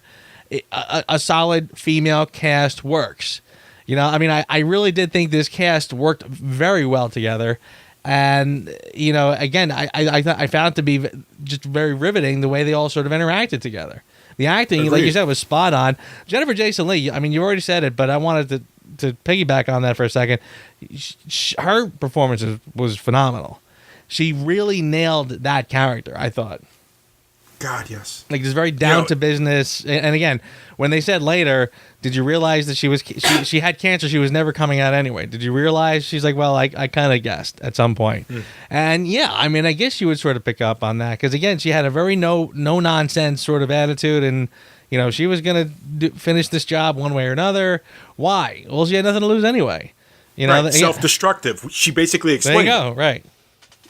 a solid female cast works. You know, I mean, I really did think this cast worked very well together. And, you know, again, I found it to be just very riveting the way they all sort of interacted together. The acting, like you said, was spot on. Jennifer Jason Leigh, I mean, you already said it, but I wanted to piggyback on that for a second. Her performance was phenomenal. She really nailed that character, I thought. God, yes. Like, just very down to business. And again, when they said later, did you realize that she had cancer? She was never coming out anyway. Did you realize? She's like, well, I kind of guessed at some point. And yeah, I mean, I guess you would sort of pick up on that because again, she had a very no nonsense sort of attitude, and you know, she was gonna finish this job one way or another. Why? Well, she had nothing to lose anyway. You know, right. Self-destructive. She basically explained. There you go. Right.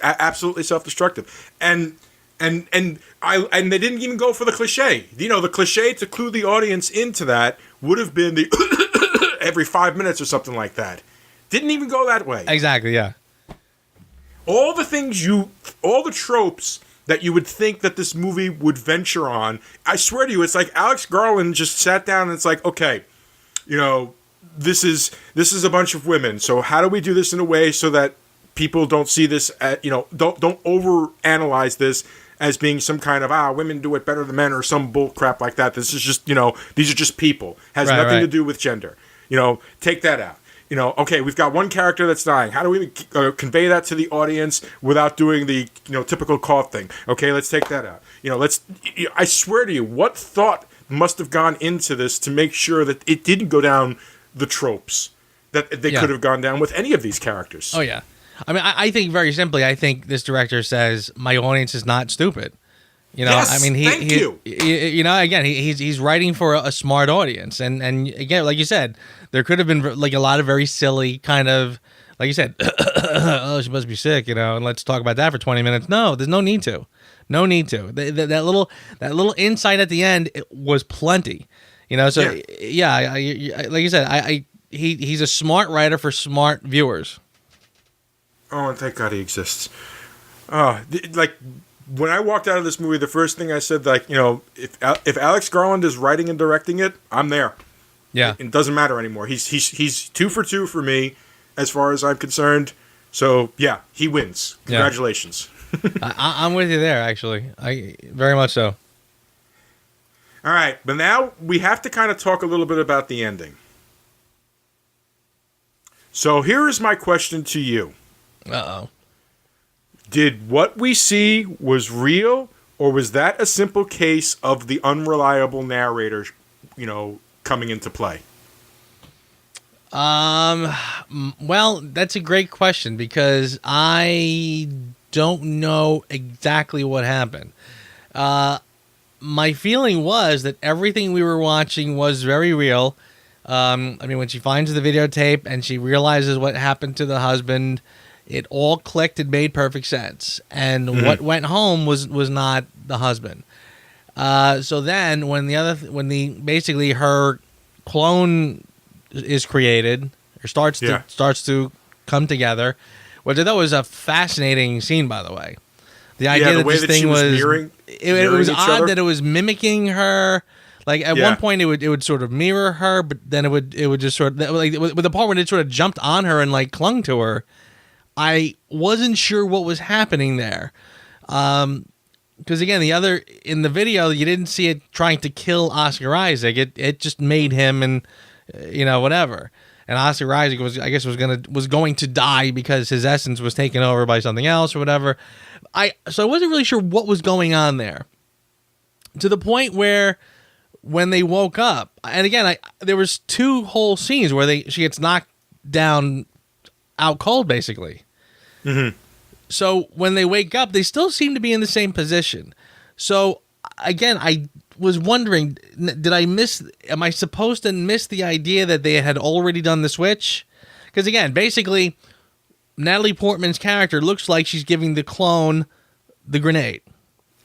Absolutely self-destructive. And they didn't even go for the cliche. You know, the cliche to clue the audience into that would have been the every 5 minutes or something like that. Didn't even go that way. Exactly, yeah. All the tropes that you would think that this movie would venture on, I swear to you, it's like Alex Garland just sat down and it's like, okay, you know, this is a bunch of women. So how do we do this in a way so that people don't see this, don't overanalyze this as being some kind of, women do it better than men or some bull crap like that. This is just, these are just people. Has nothing to do with gender. Take that out. Okay, we've got one character that's dying. How do we convey that to the audience without doing the, typical cough thing? Okay, let's take that out. I swear to you, what thought must have gone into this to make sure that it didn't go down the tropes that they could have gone down with any of these characters? Oh, yeah. I mean, I think very simply, I think this director says my audience is not stupid. Yes, I mean, thank you. Again, he's writing for a smart audience, and again, like you said, there could have been like a lot of very silly kind of, like you said, oh, she must be sick, and let's talk about that for 20 minutes. No, there's no need to, that little insight at the end was plenty, So like you said, he's a smart writer for smart viewers. Oh, and thank God he exists. When I walked out of this movie, the first thing I said, if Alex Garland is writing and directing it, I'm there. Yeah, it doesn't matter anymore. He's 2 for 2 for me, as far as I'm concerned. So yeah, he wins. Congratulations. Yeah. I'm with you there, actually. I very much so. All right, but now we have to kind of talk a little bit about the ending. So here is my question to you. Uh-oh. Did what we see was real, or was that a simple case of the unreliable narrator, coming into play? Well, that's a great question because I don't know exactly what happened. My feeling was that everything we were watching was very real. I mean, when she finds the videotape and she realizes what happened to the husband, it all clicked and made perfect sense. And what went home was not the husband. So then when basically her clone is created or starts to come together, which I thought was a fascinating scene, by the way. The idea that this thing was mirroring it was each odd other. that it was mimicking her. Like at one point, it would sort of mirror her, but then it would just sort of like with the part when it sort of jumped on her and like clung to her. I wasn't sure what was happening there, because again, in the video you didn't see it trying to kill Oscar Isaac. It just made him and whatever. And Oscar Isaac was going to die because his essence was taken over by something else or whatever. So I wasn't really sure what was going on there, to the point where when they woke up, and again, there was 2 whole scenes where she gets knocked down out cold, basically. Mm-hmm. So when they wake up, they still seem to be in the same position. So again, I was wondering, am I supposed to miss the idea that they had already done the switch? Because again, basically, Natalie Portman's character looks like she's giving the clone the grenade.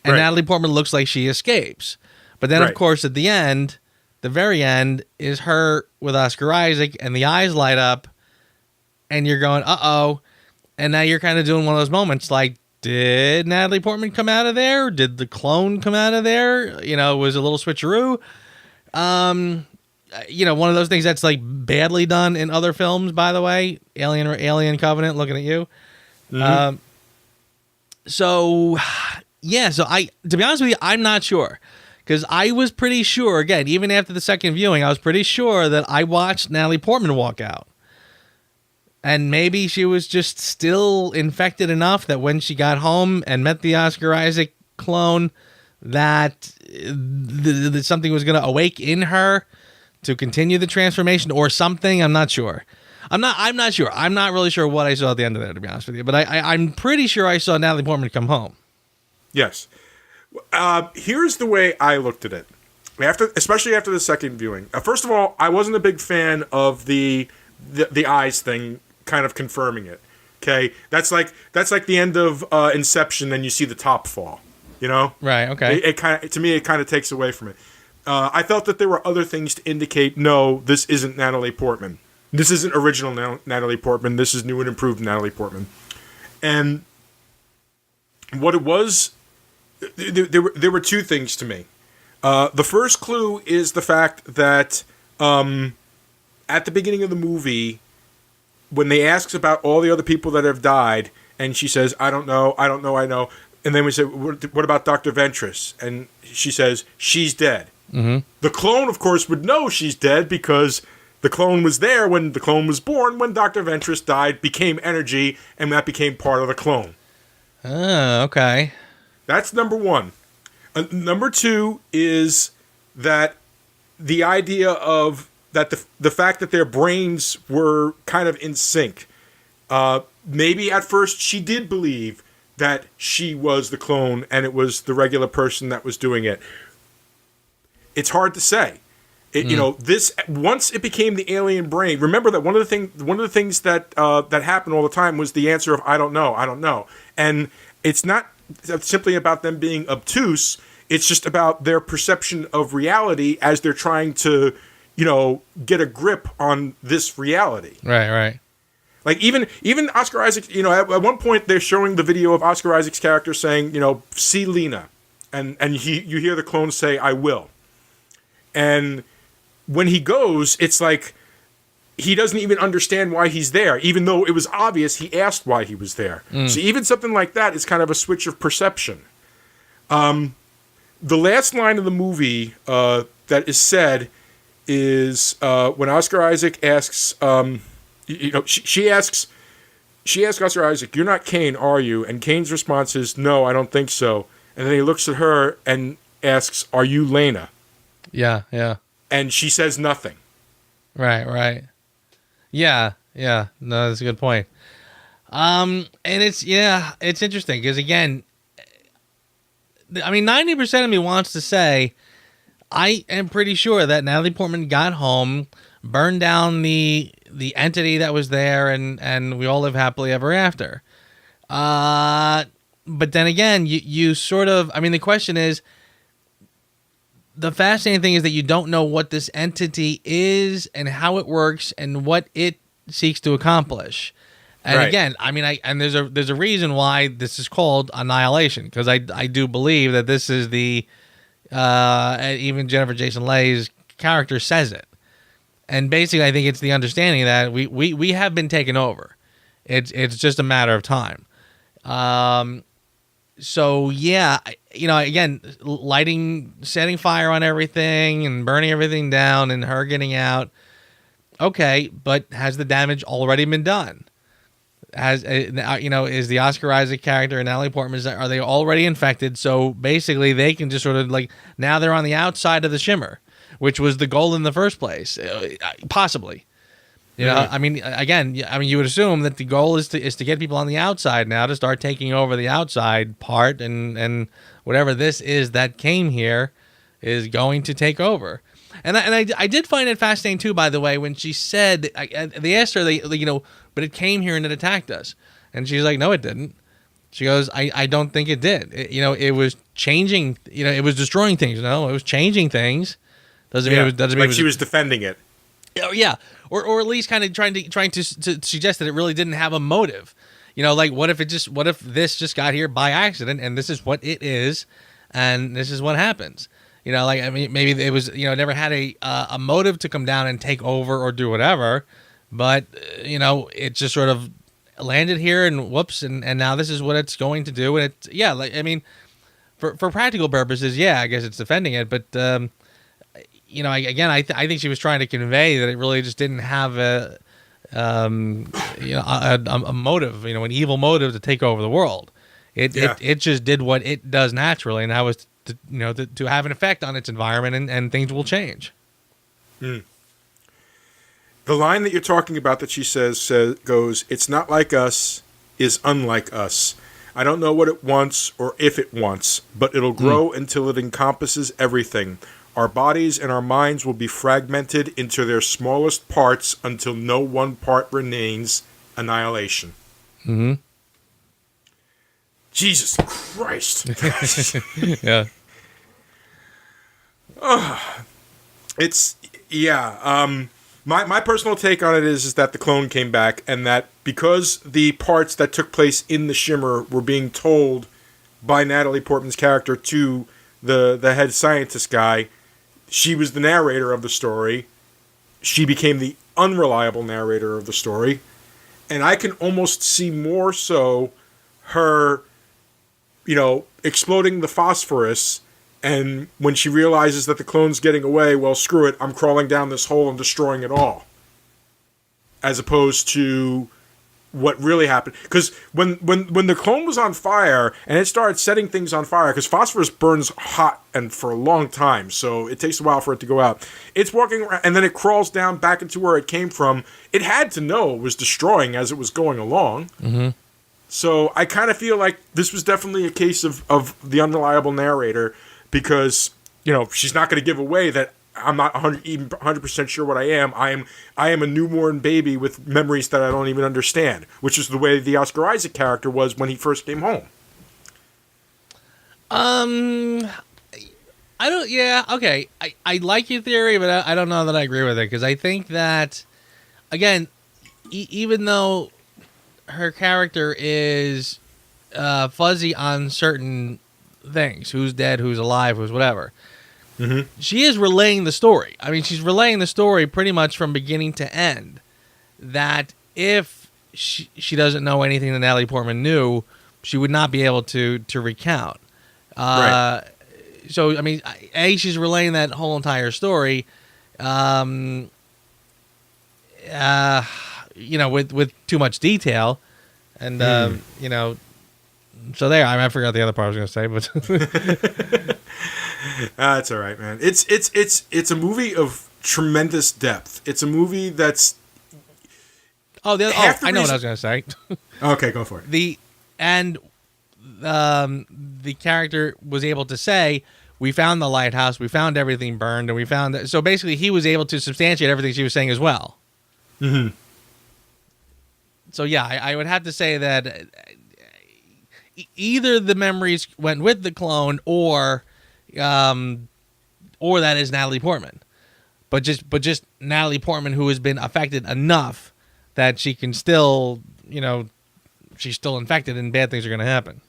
And Right. Natalie Portman looks like she escapes. But then, Right. of course, at the end, the very end, is her with Oscar Isaac, and the eyes light up, and you're going, uh-oh. And now you're kind of doing one of those moments like, did Natalie Portman come out of there? Did the clone come out of there? Was a little switcheroo. One of those things that's like badly done in other films, by the way. Alien Covenant, looking at you. Mm-hmm. So to be honest with you, I'm not sure. Because I was pretty sure, again, even after the second viewing, I was pretty sure that I watched Natalie Portman walk out. And maybe she was just still infected enough that when she got home and met the Oscar Isaac clone, that something was going to awake in her to continue the transformation or something. I'm not sure. I'm not sure. I'm not really sure what I saw at the end of that, to be honest with you. But I'm pretty sure I saw Natalie Portman come home. Yes. Here's the way I looked at it. Especially after the second viewing. First of all, I wasn't a big fan of the eyes thing kind of confirming it. Okay? That's like the end of Inception and you see the top fall. Right, okay. It kind of takes away from it. I felt that there were other things to indicate, no, this isn't Natalie Portman. This isn't original Natalie Portman. This is new and improved Natalie Portman. And what it was, there were 2 things to me. The first clue is the fact that at the beginning of the movie, when they ask about all the other people that have died, and she says, I don't know. And then we say, what about Dr. Ventress? And she says, she's dead. Mm-hmm. The clone, of course, would know she's dead because the clone was there when the clone was born, when Dr. Ventress died, became energy, and that became part of the clone. Oh, okay. That's number 1. Number 2 is that the idea of that the fact that their brains were kind of in sync. Maybe at first she did believe that she was the clone and it was the regular person that was doing it. It's hard to say. This once it became the alien brain. Remember that one of the things that happened all the time was the answer of I don't know, and it's not simply about them being obtuse. It's just about their perception of reality as they're trying to, get a grip on this reality. Right. Like even Oscar Isaac, at one point they're showing the video of Oscar Isaac's character saying, see Lena, and you hear the clone say, I will. And when he goes, it's like he doesn't even understand why he's there, even though it was obvious he asked why he was there. So even something like that is kind of a switch of perception. The last line of the movie that is said is when Oscar Isaac asks, she asks Oscar Isaac, "You're not Kane, are you?" And Kane's response is, "No, I don't think so." And then he looks at her and asks, "Are you Lena?" Yeah. And she says nothing. Right. Yeah. No, that's a good point. And it's interesting because again, 90% of me wants to say I am pretty sure that Natalie Portman got home, burned down the entity that was there, and we all live happily ever after. But then again, you sort of, the question is, the fascinating thing is that you don't know what this entity is and how it works and what it seeks to accomplish. And Right. again, I mean, there's a reason why this is called Annihilation, because I do believe that this is the even Jennifer Jason Leigh's character says it, and basically I think it's the understanding that we have been taken over. It's just a matter of time. So yeah, again, setting fire on everything and burning everything down, and her getting out. Okay, but has the damage already been done? Is the Oscar Isaac character and Natalie Portman, are they already infected? So basically, they can just sort of now they're on the outside of the shimmer, which was the goal in the first place, possibly. I mean, again, you would assume that the goal is to get people on the outside now to start taking over the outside part, and whatever this is that came here is going to take over. And I did find it fascinating too, by the way, when she said they asked her, but it came here and it attacked us, and she's like, no, it didn't. She goes, I don't think it did. It was changing. It was destroying things. No, it was changing things. Doesn't mean she was defending it. Yeah, or at least kind of trying to suggest that it really didn't have a motive. What if this just got here by accident, and this is what it is, and this is what happens. Maybe it was, never had a motive to come down and take over or do whatever, but, it just sort of landed here and whoops, and now this is what it's going to do. And for practical purposes, yeah, I guess it's defending it, but, I think she was trying to convey that it really just didn't have a motive, an evil motive to take over the world. It just did what it does naturally, and that was to have an effect on its environment, and things will change. The line that you're talking about that she says goes, "It's not like us, is unlike us. I don't know what it wants or if it wants, but it'll grow until it encompasses everything. Our bodies and our minds will be fragmented into their smallest parts until no one part remains. Annihilation." Mm-hmm. Jesus Christ. Yeah. My personal take on it is that the clone came back, and that because the parts that took place in the Shimmer were being told by Natalie Portman's character to the head scientist guy, she was the narrator of the story. She became the unreliable narrator of the story. And I can almost see more so her, exploding the phosphorus, and when she realizes that the clone's getting away, well, screw it, I'm crawling down this hole and destroying it all. As opposed to what really happened. Because when the clone was on fire, and it started setting things on fire, because phosphorus burns hot and for a long time, so it takes a while for it to go out. It's walking around, and then it crawls down back into where it came from. It had to know it was destroying as it was going along. Mm-hmm. So I kind of feel like this was definitely a case of the unreliable narrator, because, she's not going to give away that I'm not 100% sure what I am. I am a newborn baby with memories that I don't even understand, which is the way the Oscar Isaac character was when he first came home. I like your theory, but I don't know that I agree with it, because I think that, again, even though her character is fuzzy on certain things, who's dead, who's alive, who's whatever, mm-hmm. she is relaying the story. I mean, she's relaying the story pretty much from beginning to end, that if she doesn't know anything that Natalie Portman knew, she would not be able to recount. Right. So, I mean, she's relaying that whole entire story, with too much detail, and so there. I forgot the other part I was going to say, but that's all right, man. It's a movie of tremendous depth. It's a movie that's. I know what I was going to say. Okay, go for it. The character was able to say, we found the lighthouse, we found everything burned, and we found so basically he was able to substantiate everything she was saying as well. Mm-hmm. So yeah, I would have to say that either the memories went with the clone, or or that is Natalie Portman, but just Natalie Portman who has been affected enough that she can still, she's still infected and bad things are going to happen.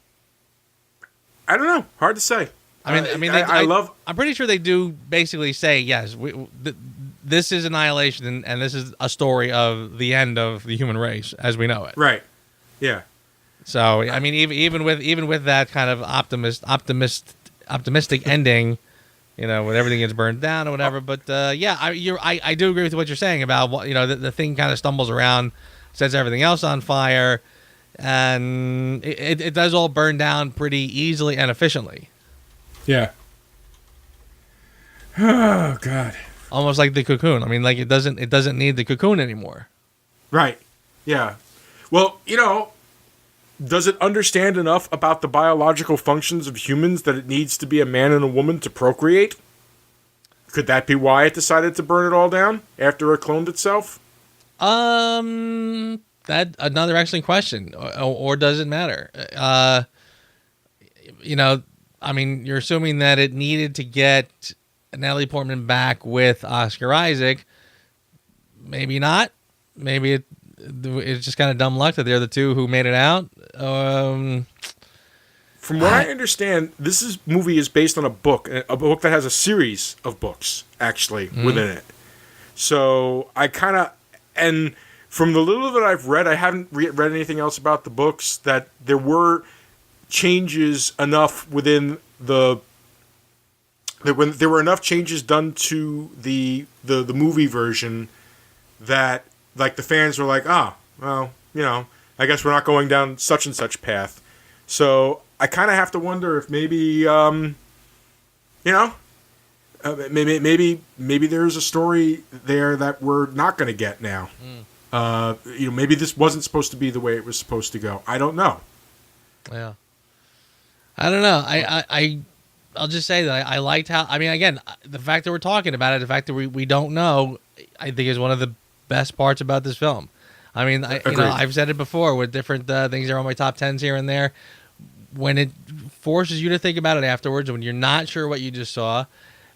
I don't know. Hard to say. I'm pretty sure they do basically say yes. This is Annihilation, and this is a story of the end of the human race as we know it. Right. Yeah. So I mean, even with that kind of optimistic ending, when everything gets burned down or whatever. But I do agree with what you're saying about the thing kind of stumbles around, sets everything else on fire, and it does all burn down pretty easily and efficiently. Yeah. Oh God. Almost like the cocoon. I mean, like it doesn't need the cocoon anymore. Right. Yeah. Well, does it understand enough about the biological functions of humans that it needs to be a man and a woman to procreate? Could that be why it decided to burn it all down after it cloned itself? That another excellent question. Or does it matter? I mean, you're assuming that it needed to get Natalie Portman back with Oscar Isaac. Maybe not. Maybe it's just kind of dumb luck that they're the two who made it out. From what I understand, this movie is based on a book that has a series of books, actually, within it. So and from the little that I've read, I haven't read anything else about the books, that there were changes enough within there were enough changes done to the movie version that like the fans were like, I guess we're not going down such and such path. So I kind of have to wonder if maybe maybe there's a story there that we're not going to get now. Maybe this wasn't supposed to be the way it was supposed to go. I don't know. Yeah. I don't know. I'll just say that I liked how. I mean, again, the fact that we're talking about it, the fact that we don't know, I think is one of the best parts about this film. I mean, I've said it before with different things that are on my top 10s here and there. When it forces you to think about it afterwards, when you're not sure what you just saw,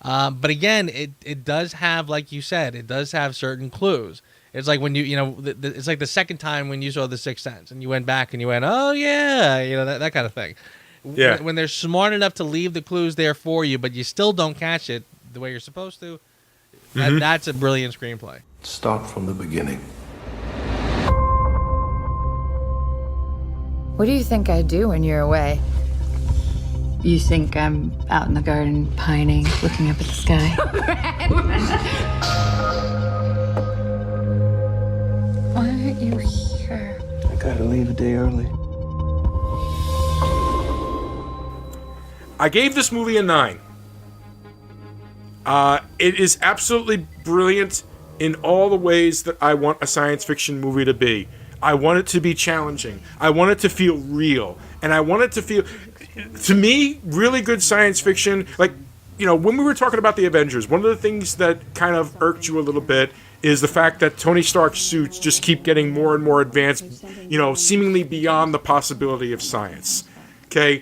but again, it does have, like you said, it does have certain clues. It's like when it's like the second time when you saw The Sixth Sense and you went back and you went, oh yeah, that kind of thing. Yeah. When they're smart enough to leave the clues there for you, but you still don't catch it the way you're supposed to, that's a brilliant screenplay. Start from the beginning. What do you think I do when you're away? You think I'm out in the garden pining, looking up at the sky? Why aren't you here? I gotta leave a day early. I gave this movie a 9. It is absolutely brilliant in all the ways that I want a science fiction movie to be. I want it to be challenging. I want it to feel real. And I want it to feel, to me, really good science fiction. Like, when we were talking about the Avengers, one of the things that kind of irked you a little bit is the fact that Tony Stark's suits just keep getting more and more advanced, seemingly beyond the possibility of science. Okay?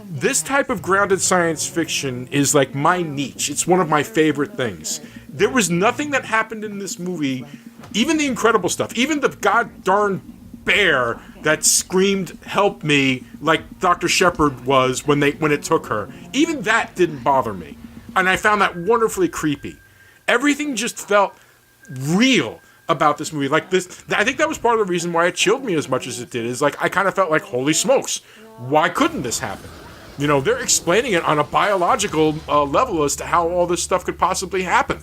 This type of grounded science fiction is like my niche. It's one of my favorite things. There was nothing that happened in this movie, even the incredible stuff, even the god darn bear that screamed "help me" like Dr. Shepard was when it took her. Even that didn't bother me. And I found that wonderfully creepy. Everything just felt real about this movie. Like this, I think that was part of the reason why it chilled me as much as it did, is like I kind of felt like, holy smokes, why couldn't this happen? They're explaining it on a biological level as to how all this stuff could possibly happen.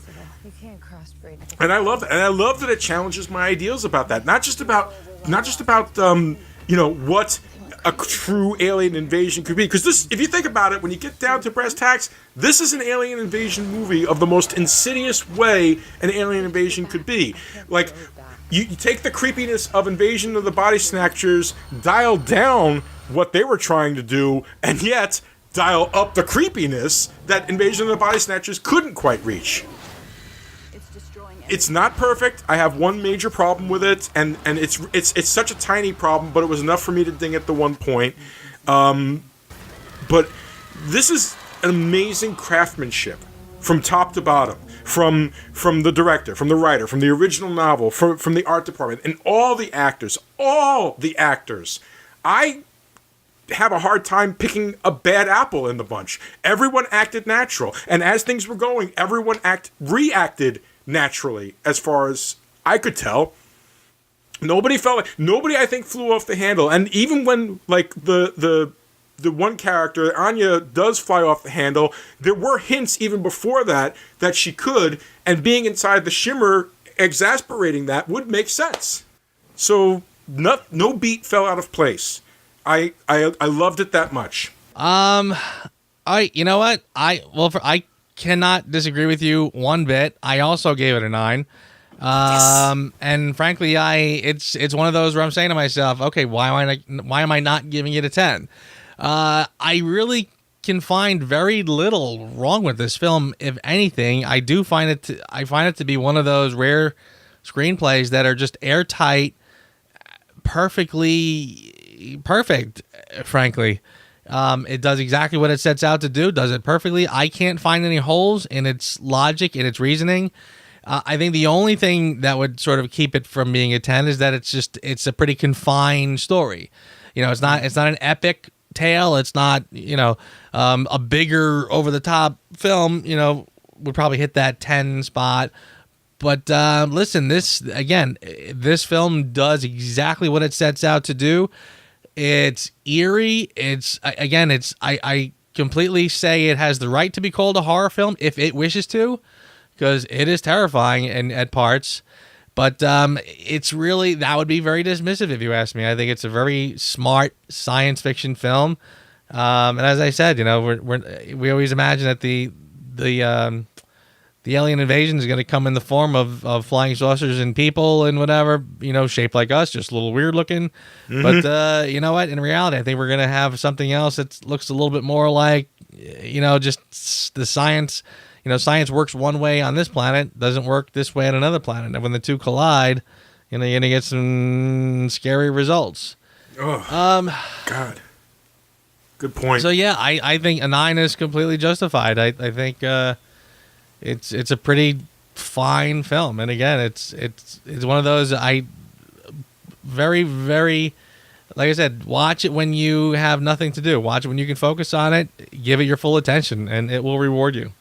And I love that. And I love that it challenges my ideals about that. Not just about what a true alien invasion could be. Because this, if you think about it, when you get down to brass tacks, this is an alien invasion movie of the most insidious way an alien invasion could be. Like, you take the creepiness of Invasion of the Body Snatchers, dial down what they were trying to do, and yet dial up the creepiness that Invasion of the Body Snatchers couldn't quite reach. It's not perfect. I have one major problem with it, and it's such a tiny problem, but it was enough for me to ding at the one point. But this is an amazing craftsmanship from top to bottom, from the director, from the writer, from the original novel, from the art department, and all the actors. I have a hard time picking a bad apple in the bunch. Everyone acted natural, and as things were going, everyone reacted naturally. As far as I could tell, nobody I think flew off the handle. And even when like the one character, Anya, does fly off the handle, there were hints even before that she could, and being inside the shimmer, exasperating that would make sense. So no beat fell out of place. I loved it that much. You know what? I cannot disagree with you one bit. I also gave it a 9. And frankly, it's one of those where I'm saying to myself, okay, why am I not giving it a 10? I really can find very little wrong with this film. If anything, I find it to be one of those rare screenplays that are just airtight, perfectly perfect, frankly. It does exactly what it sets out to do, does it perfectly. I can't find any holes in its logic, in its reasoning. I think the only thing that would sort of keep it from being a 10 is that it's a pretty confined story. It's not an epic tale. It's not, a bigger over the top film, would probably hit that 10 spot. But listen, this film does exactly what it sets out to do. It's eerie. I completely say it has the right to be called a horror film if it wishes to, because it is terrifying at parts. But it's really, that would be very dismissive if you ask me. I think it's a very smart science fiction film. And as I said, we always imagine that the alien invasion is going to come in the form of flying saucers and people and whatever, shaped like us, just a little weird looking. Mm-hmm. But you know what? In reality, I think we're going to have something else that looks a little bit more like, just the science. Science works one way on this planet, doesn't work this way on another planet. And when the two collide, you're going to get some scary results. Oh, God. Good point. So, yeah, I think a 9 is completely justified. I think it's a pretty fine film. And, again, it's one of those very, very, like I said, watch it when you have nothing to do. Watch it when you can focus on it. Give it your full attention, and it will reward you.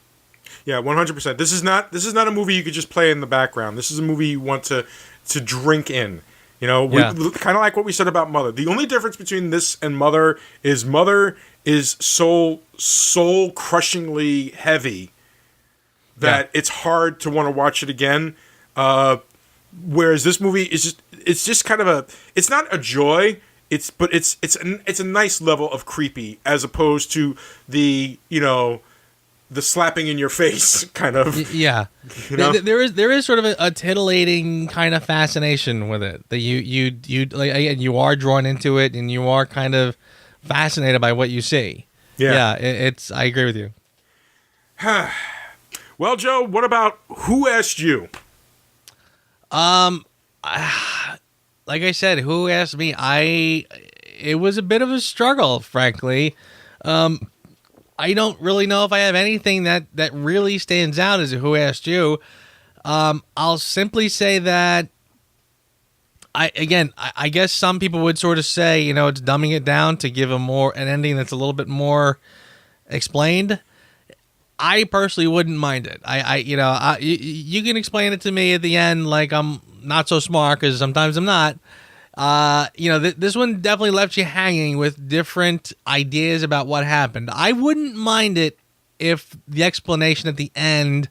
Yeah, 100%. This is not a movie you could just play in the background. This is a movie you want to drink in. Kind of like what we said about Mother. The only difference between this and Mother is soul crushingly heavy that it's hard to want to watch it again. Whereas this movie is just kind of it's not a joy. It's a nice level of creepy as opposed to the the slapping in your face kind of. Yeah. There is sort of a titillating kind of fascination with it that you are drawn into it and you are kind of fascinated by what you see. Yeah. I agree with you. Well, Joe, what about Who Asked You? Like I said, Who Asked Me? It was a bit of a struggle, frankly. I don't really know if I have anything that really stands out as a Who Asked You. I'll simply say that I guess some people would sort of say, it's dumbing it down to give an ending that's a little bit more explained. I personally wouldn't mind it. You can explain it to me at the end like I'm not so smart, because sometimes I'm not. This one definitely left you hanging with different ideas about what happened. I wouldn't mind it if the explanation at the end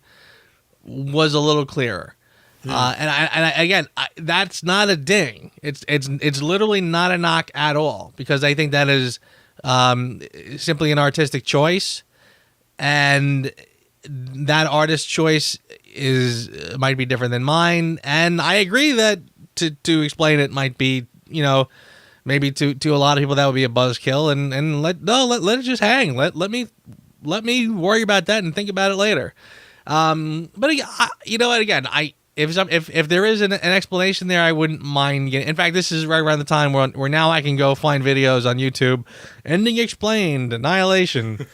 was a little clearer. And that's not a ding. It's literally not a knock at all, because I think that is simply an artistic choice, and that artist's choice might be different than mine. And I agree that to explain it might be, maybe to a lot of people that would be a buzzkill, and let it just hang. Let me worry about that and think about it later. But you know what? Again, if there is an explanation there, I wouldn't mind getting. In fact, this is right around the time where now I can go find videos on YouTube, ending explained, Annihilation,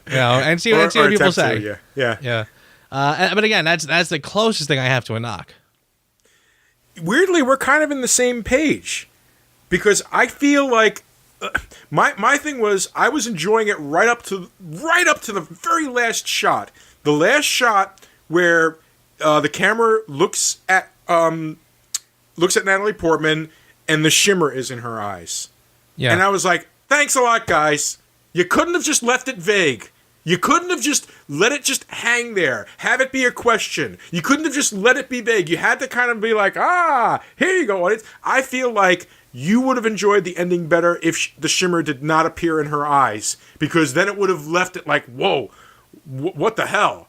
and see what people say. Yeah. But again, that's the closest thing I have to a knock. Weirdly, we're kind of in the same page, because I feel like my thing was I was enjoying it right up to the very last shot. The last shot where the camera looks at Natalie Portman and the shimmer is in her eyes. Yeah. And I was like, thanks a lot, guys. You couldn't have just left it vague. You couldn't have just let it just hang there. Have it be a question. You couldn't have just let it be vague. You had to kind of be like, here you go. I feel like you would have enjoyed the ending better if the shimmer did not appear in her eyes, because then it would have left it like, whoa, what the hell?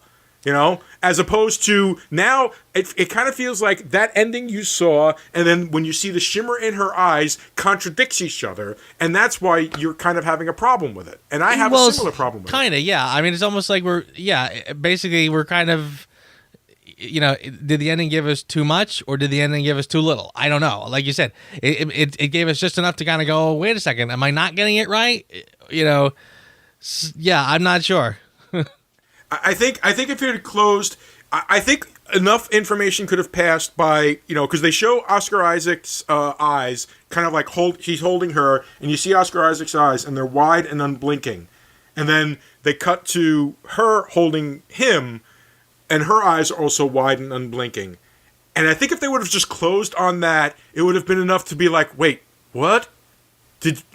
As opposed to now, it kind of feels like that ending you saw, and then when you see the shimmer in her eyes, contradicts each other, and that's why you're kind of having a problem with it. And I have a similar problem with it. Kind of, yeah. I mean, it's almost like basically we're kind of, did the ending give us too much, or did the ending give us too little? I don't know. Like you said, it gave us just enough to kind of go, wait a second, am I not getting it right? Yeah, I'm not sure. I think if it had closed, I think enough information could have passed by, because they show Oscar Isaac's eyes, kind of like he's holding her, and you see Oscar Isaac's eyes, and they're wide and unblinking. And then they cut to her holding him, and her eyes are also wide and unblinking. And I think if they would have just closed on that, it would have been enough to be like, wait, what?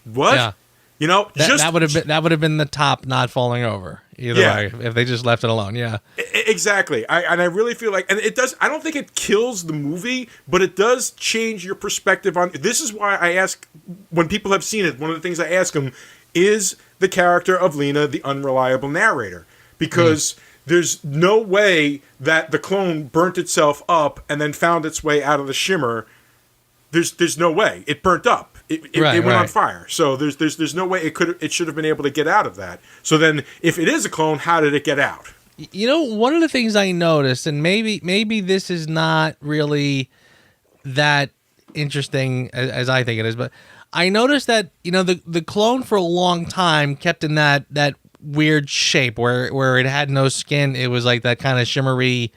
What? Yeah. That would have been the top not falling over either way if they just left it alone. Yeah, exactly. I really feel like, and it does. I don't think it kills the movie, but it does change your perspective on. This is why I ask when people have seen it. One of the things I ask them is the character of Lena the unreliable narrator, because there's no way that the clone burnt itself up and then found its way out of the shimmer. There's no way it burnt up. It went on fire. So there's no way it should have been able to get out of that. So then, if it is a clone, how did it get out? One of the things I noticed, and maybe this is not really that interesting as I think it is, but I noticed that the clone for a long time kept in that weird shape where it had no skin. It was like that kind of shimmery,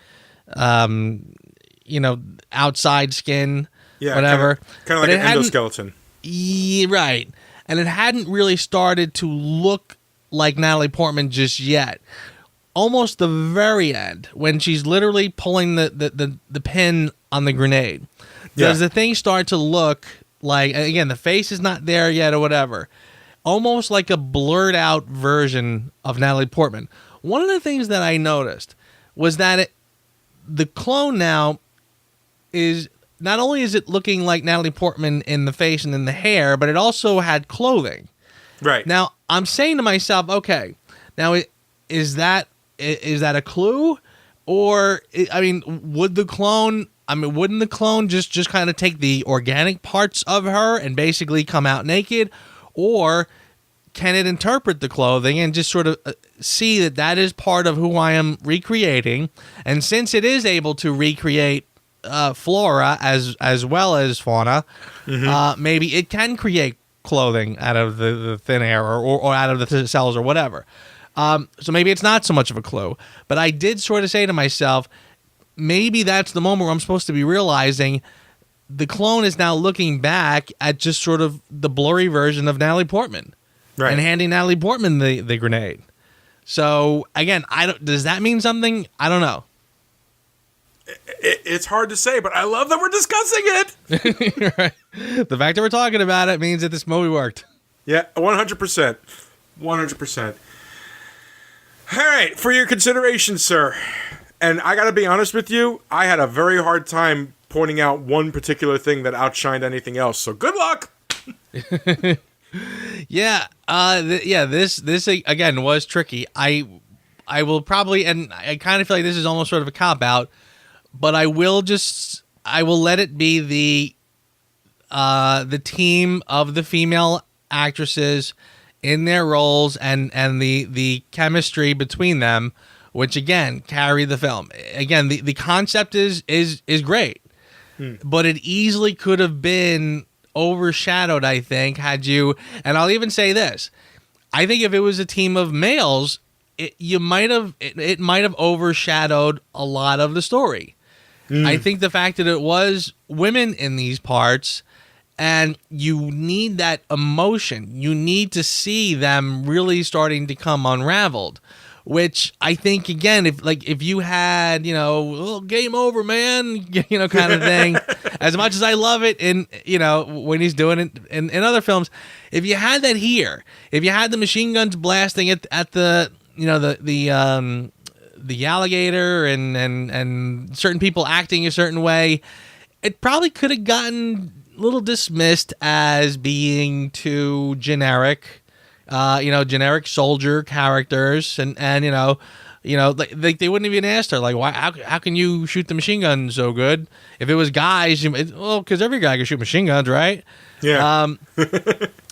outside skin. Yeah, whatever. Kind of like an endoskeleton. Yeah, right. And it hadn't really started to look like Natalie Portman just yet. Almost the very end, when she's literally pulling the pin on the grenade, does the thing start to look like, again, the face is not there yet or whatever, almost like a blurred out version of Natalie Portman. One of the things that I noticed was that the clone now is... Not only is it looking like Natalie Portman in the face and in the hair, but it also had clothing. Right. Now, I'm saying to myself, okay, now is that a clue? Or, wouldn't the clone just kind of take the organic parts of her and basically come out naked? Or can it interpret the clothing and just sort of see that is part of who I am recreating? And since it is able to recreate flora as well as fauna, maybe it can create clothing out of the thin air or out of the cells or whatever. So maybe it's not so much of a clue. But I did sort of say to myself, maybe that's the moment where I'm supposed to be realizing the clone is now looking back at just sort of the blurry version of Natalie Portman, and handing Natalie Portman the grenade. So again, does that mean something? I don't know. It's hard to say, but I love that we're discussing it. Right. The fact that we're talking about it means that this movie worked. Yeah, 100%. 100%. All right, for your consideration, sir. And I got to be honest with you, I had a very hard time pointing out one particular thing that outshined anything else. So good luck. This again was tricky. I will probably, and I kind of feel like this is almost sort of a cop-out, but I will let it be the team of the female actresses in their roles and the chemistry between them which again carry the film. Again, the concept is great, but it easily could have been overshadowed, I think, had you. And I'll even say this: I think if it was a team of males, it might have overshadowed a lot of the story. I think the fact that it was women in these parts, and you need that emotion, you need to see them really starting to come unraveled. Which I think, again, if you had, game over, man, kind of thing, as much as I love it in, when he's doing it in other films, if you had that here, if you had the machine guns blasting at the, the alligator and certain people acting a certain way, it probably could have gotten a little dismissed as being too generic. Generic soldier characters, and like they wouldn't even ask her, like, why? How can you shoot the machine gun so good? If it was guys, because every guy can shoot machine guns, right? Yeah.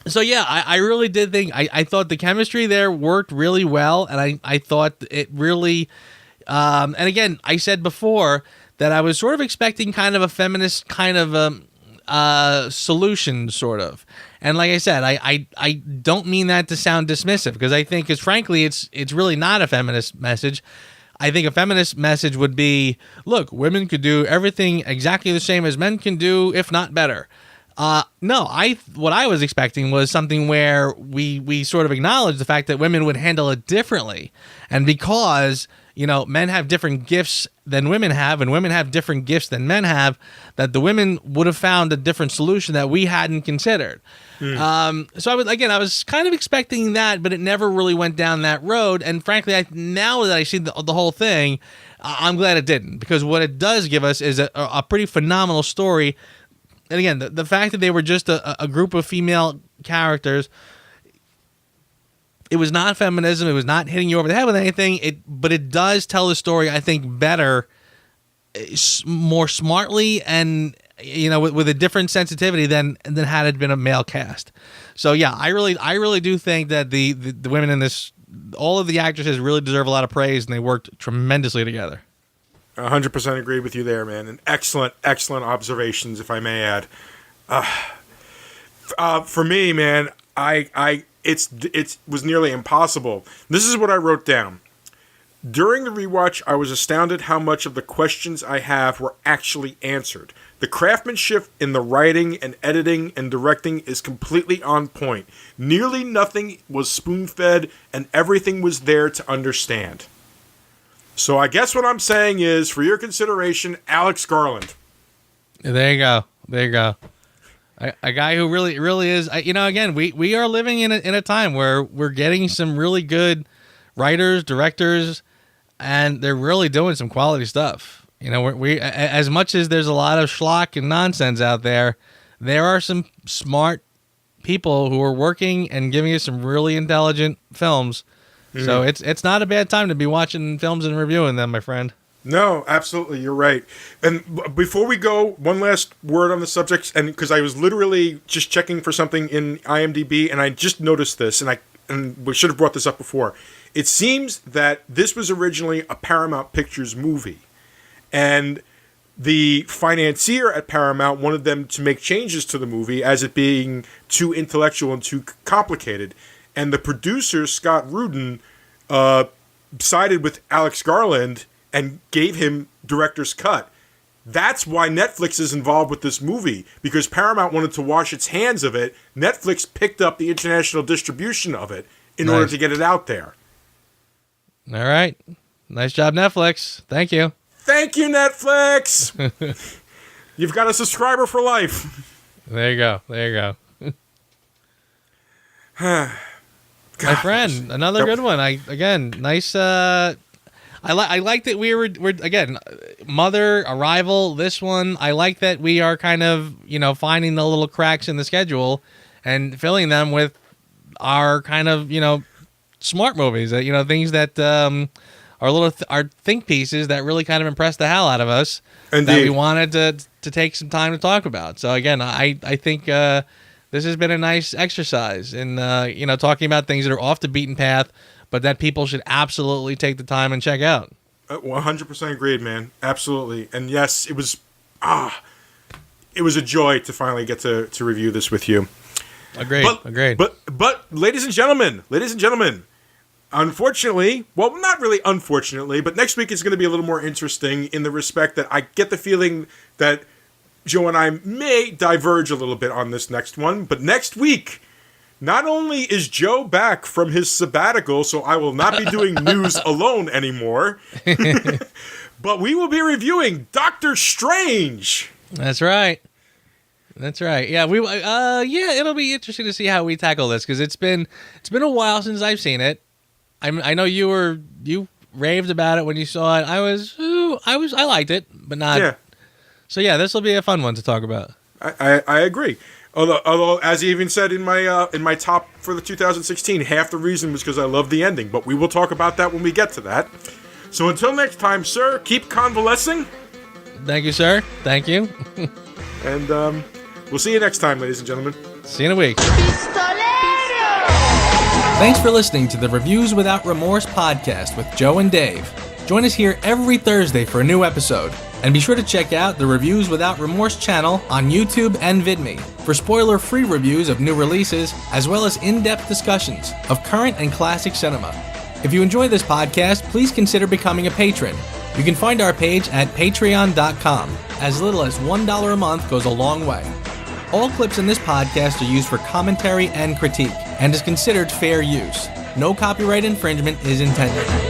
So yeah, I really did think I thought the chemistry there worked really well, and I thought it really. And again, I said before that I was sort of expecting kind of a feminist kind of solution, sort of. And like I said, I don't mean that to sound dismissive, because I think, frankly, it's really not a feminist message. I think a feminist message would be, look, women could do everything exactly the same as men can do, if not better. No, what I was expecting was something where we sort of acknowledge the fact that women would handle it differently. And because, men have different gifts than women have, and women have different gifts than men have, that the women would have found a different solution that we hadn't considered. So I was kind of expecting that, but it never really went down that road. And frankly, now that I see the whole thing, I'm glad it didn't, because what it does give us is a pretty phenomenal story. And again, the fact that they were just a group of female characters, it was not feminism. It was not hitting you over the head with anything. But it does tell the story, I think, better, more smartly, and with a different sensitivity than had it been a male cast. So yeah, I really do think that the women in this, all of the actresses really deserve a lot of praise, and they worked tremendously together. 100% agree with you there, man. And excellent observations, if I may add. For me, man, it was nearly impossible. This is what I wrote down. During the rewatch, I was astounded how much of the questions I have were actually answered. The craftsmanship in the writing and editing and directing is completely on point. Nearly nothing was spoon-fed, and everything was there to understand. So I guess what I'm saying is, for your consideration, Alex Garland. There you go. A guy who really is. Again, we are living in a time where we're getting some really good writers, directors, and they're really doing some quality stuff. We as much as there's a lot of schlock and nonsense out there, there are some smart people who are working and giving us some really intelligent films. Mm-hmm. So it's not a bad time to be watching films and reviewing them, my friend. No, absolutely, you're right. And before we go, one last word on the subject, and because I was literally just checking for something in IMDb, and I just noticed this, and we should have brought this up before. It seems that this was originally a Paramount Pictures movie, and the financier at Paramount wanted them to make changes to the movie as it being too intellectual and too complicated. And the producer, Scott Rudin, sided with Alex Garland and gave him director's cut. That's why Netflix is involved with this movie, because Paramount wanted to wash its hands of it. Netflix picked up the international distribution of it in order to get it out there. All right. Nice job, Netflix. Thank you. Thank you, Netflix. You've got a subscriber for life. There you go. My friend, another good one. Nice. I like that we're again, Mother, Arrival, this one. I like that we are kind of, finding the little cracks in the schedule and filling them with our kind of, smart movies that, things that are little are think pieces that really kind of impressed the hell out of us. Indeed. That we wanted to take some time to talk about. So again, I think this has been a nice exercise in talking about things that are off the beaten path, but that people should absolutely take the time and check out. 100% agreed, man. Absolutely. And yes, it was a joy to finally get to review this with you. Agreed. But ladies and gentlemen, unfortunately, well, not really unfortunately, but next week is going to be a little more interesting in the respect that I get the feeling that Joe and I may diverge a little bit on this next one. But next week, not only is Joe back from his sabbatical, so I will not be doing news alone anymore, but we will be reviewing Doctor Strange. That's right. Yeah, it'll be interesting to see how we tackle this, because it's been a while since I've seen it. I know you raved about it when you saw it. I liked it, but not. Yeah. So yeah, this will be a fun one to talk about. I agree. Although, as you even said in my top for the 2016, half the reason was because I love the ending. But we will talk about that when we get to that. So until next time, sir, keep convalescing. Thank you, sir. Thank you. And we'll see you next time, ladies and gentlemen. See you in a week. Thanks for listening to the Reviews Without Remorse podcast with Joe and Dave. Join us here every Thursday for a new episode. And be sure to check out the Reviews Without Remorse channel on YouTube and VidMe for spoiler-free reviews of new releases, as well as in-depth discussions of current and classic cinema. If you enjoy this podcast, please consider becoming a patron. You can find our page at patreon.com. As little as $1 a month goes a long way. All clips in this podcast are used for commentary and critique, and is considered fair use. No copyright infringement is intended.